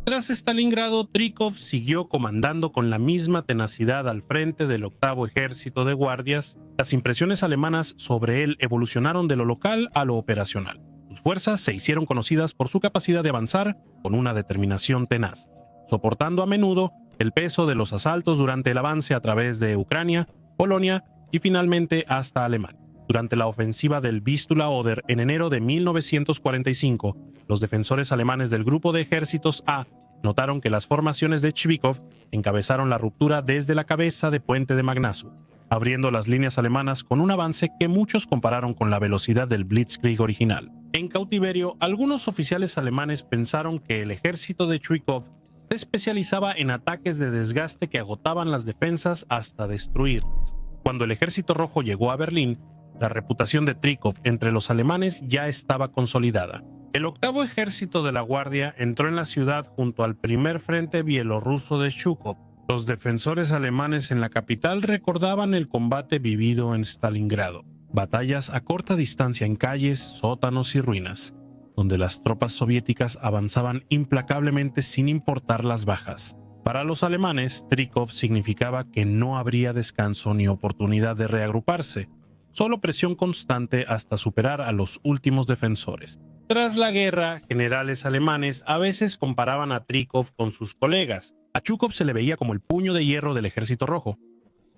S1: Tras Stalingrado, Trikov siguió comandando con la misma tenacidad al frente del 8º Ejército de Guardias. Las impresiones alemanas sobre él evolucionaron de lo local a lo operacional. Sus fuerzas se hicieron conocidas por su capacidad de avanzar con una determinación tenaz, soportando a menudo el peso de los asaltos durante el avance a través de Ucrania, Polonia y finalmente hasta Alemania. Durante la ofensiva del Vistula-Oder en enero de 1945, los defensores alemanes del Grupo de Ejércitos A notaron que las formaciones de Chvikov encabezaron la ruptura desde la cabeza de Puente de Magnasu, abriendo las líneas alemanas con un avance que muchos compararon con la velocidad del Blitzkrieg original. En cautiverio, algunos oficiales alemanes pensaron que el ejército de Chvikov se especializaba en ataques de desgaste que agotaban las defensas hasta destruirlas. Cuando el Ejército Rojo llegó a Berlín, la reputación de Trikov entre los alemanes ya estaba consolidada. El 8º Ejército de la Guardia entró en la ciudad junto al primer frente bielorruso de Zhukov. Los defensores alemanes en la capital recordaban el combate vivido en Stalingrado, batallas a corta distancia en calles, sótanos y ruinas, donde las tropas soviéticas avanzaban implacablemente sin importar las bajas. Para los alemanes, Trikov significaba que no habría descanso ni oportunidad de reagruparse, solo presión constante hasta superar a los últimos defensores. Tras la guerra, generales alemanes a veces comparaban a Trikov con sus colegas. A Zhukov se le veía como el puño de hierro del Ejército Rojo,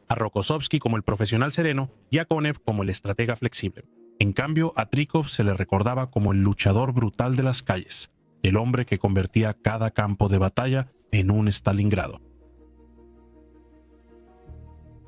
S1: a Rokossovski como el profesional sereno y a Konev como el estratega flexible. En cambio, a Trikov se le recordaba como el luchador brutal de las calles, el hombre que convertía cada campo de batalla en un Stalingrado.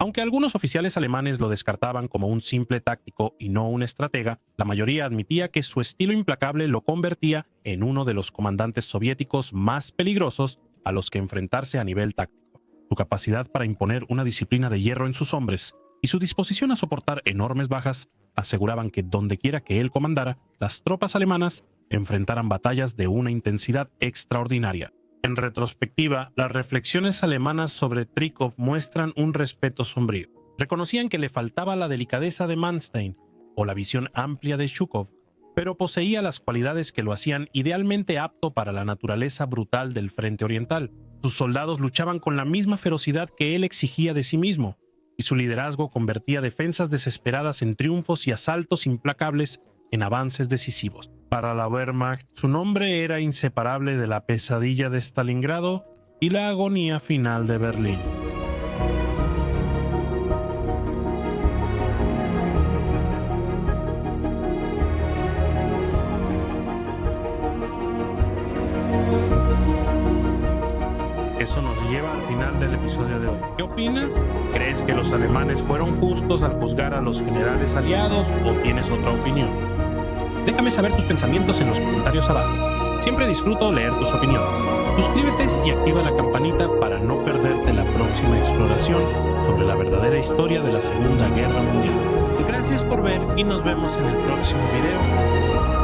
S1: Aunque algunos oficiales alemanes lo descartaban como un simple táctico y no un estratega, la mayoría admitía que su estilo implacable lo convertía en uno de los comandantes soviéticos más peligrosos a los que enfrentarse a nivel táctico. Su capacidad para imponer una disciplina de hierro en sus hombres y su disposición a soportar enormes bajas aseguraban que dondequiera que él comandara, las tropas alemanas enfrentaran batallas de una intensidad extraordinaria. En retrospectiva, las reflexiones alemanas sobre Trikov muestran un respeto sombrío. Reconocían que le faltaba la delicadeza de Manstein o la visión amplia de Zhukov, pero poseía las cualidades que lo hacían idealmente apto para la naturaleza brutal del frente oriental. Sus soldados luchaban con la misma ferocidad que él exigía de sí mismo, y su liderazgo convertía defensas desesperadas en triunfos y asaltos implacables en avances decisivos. Para la Wehrmacht, su nombre era inseparable de la pesadilla de Stalingrado y la agonía final de Berlín. Eso nos lleva al final del episodio de hoy. ¿Qué opinas? ¿Crees que los alemanes fueron justos al juzgar a los generales aliados o tienes otra opinión? Déjame saber tus pensamientos en los comentarios abajo. Siempre disfruto leer tus opiniones. Suscríbete y activa la campanita para no perderte la próxima exploración sobre la verdadera historia de la Segunda Guerra Mundial. Gracias por ver y nos vemos en el próximo video.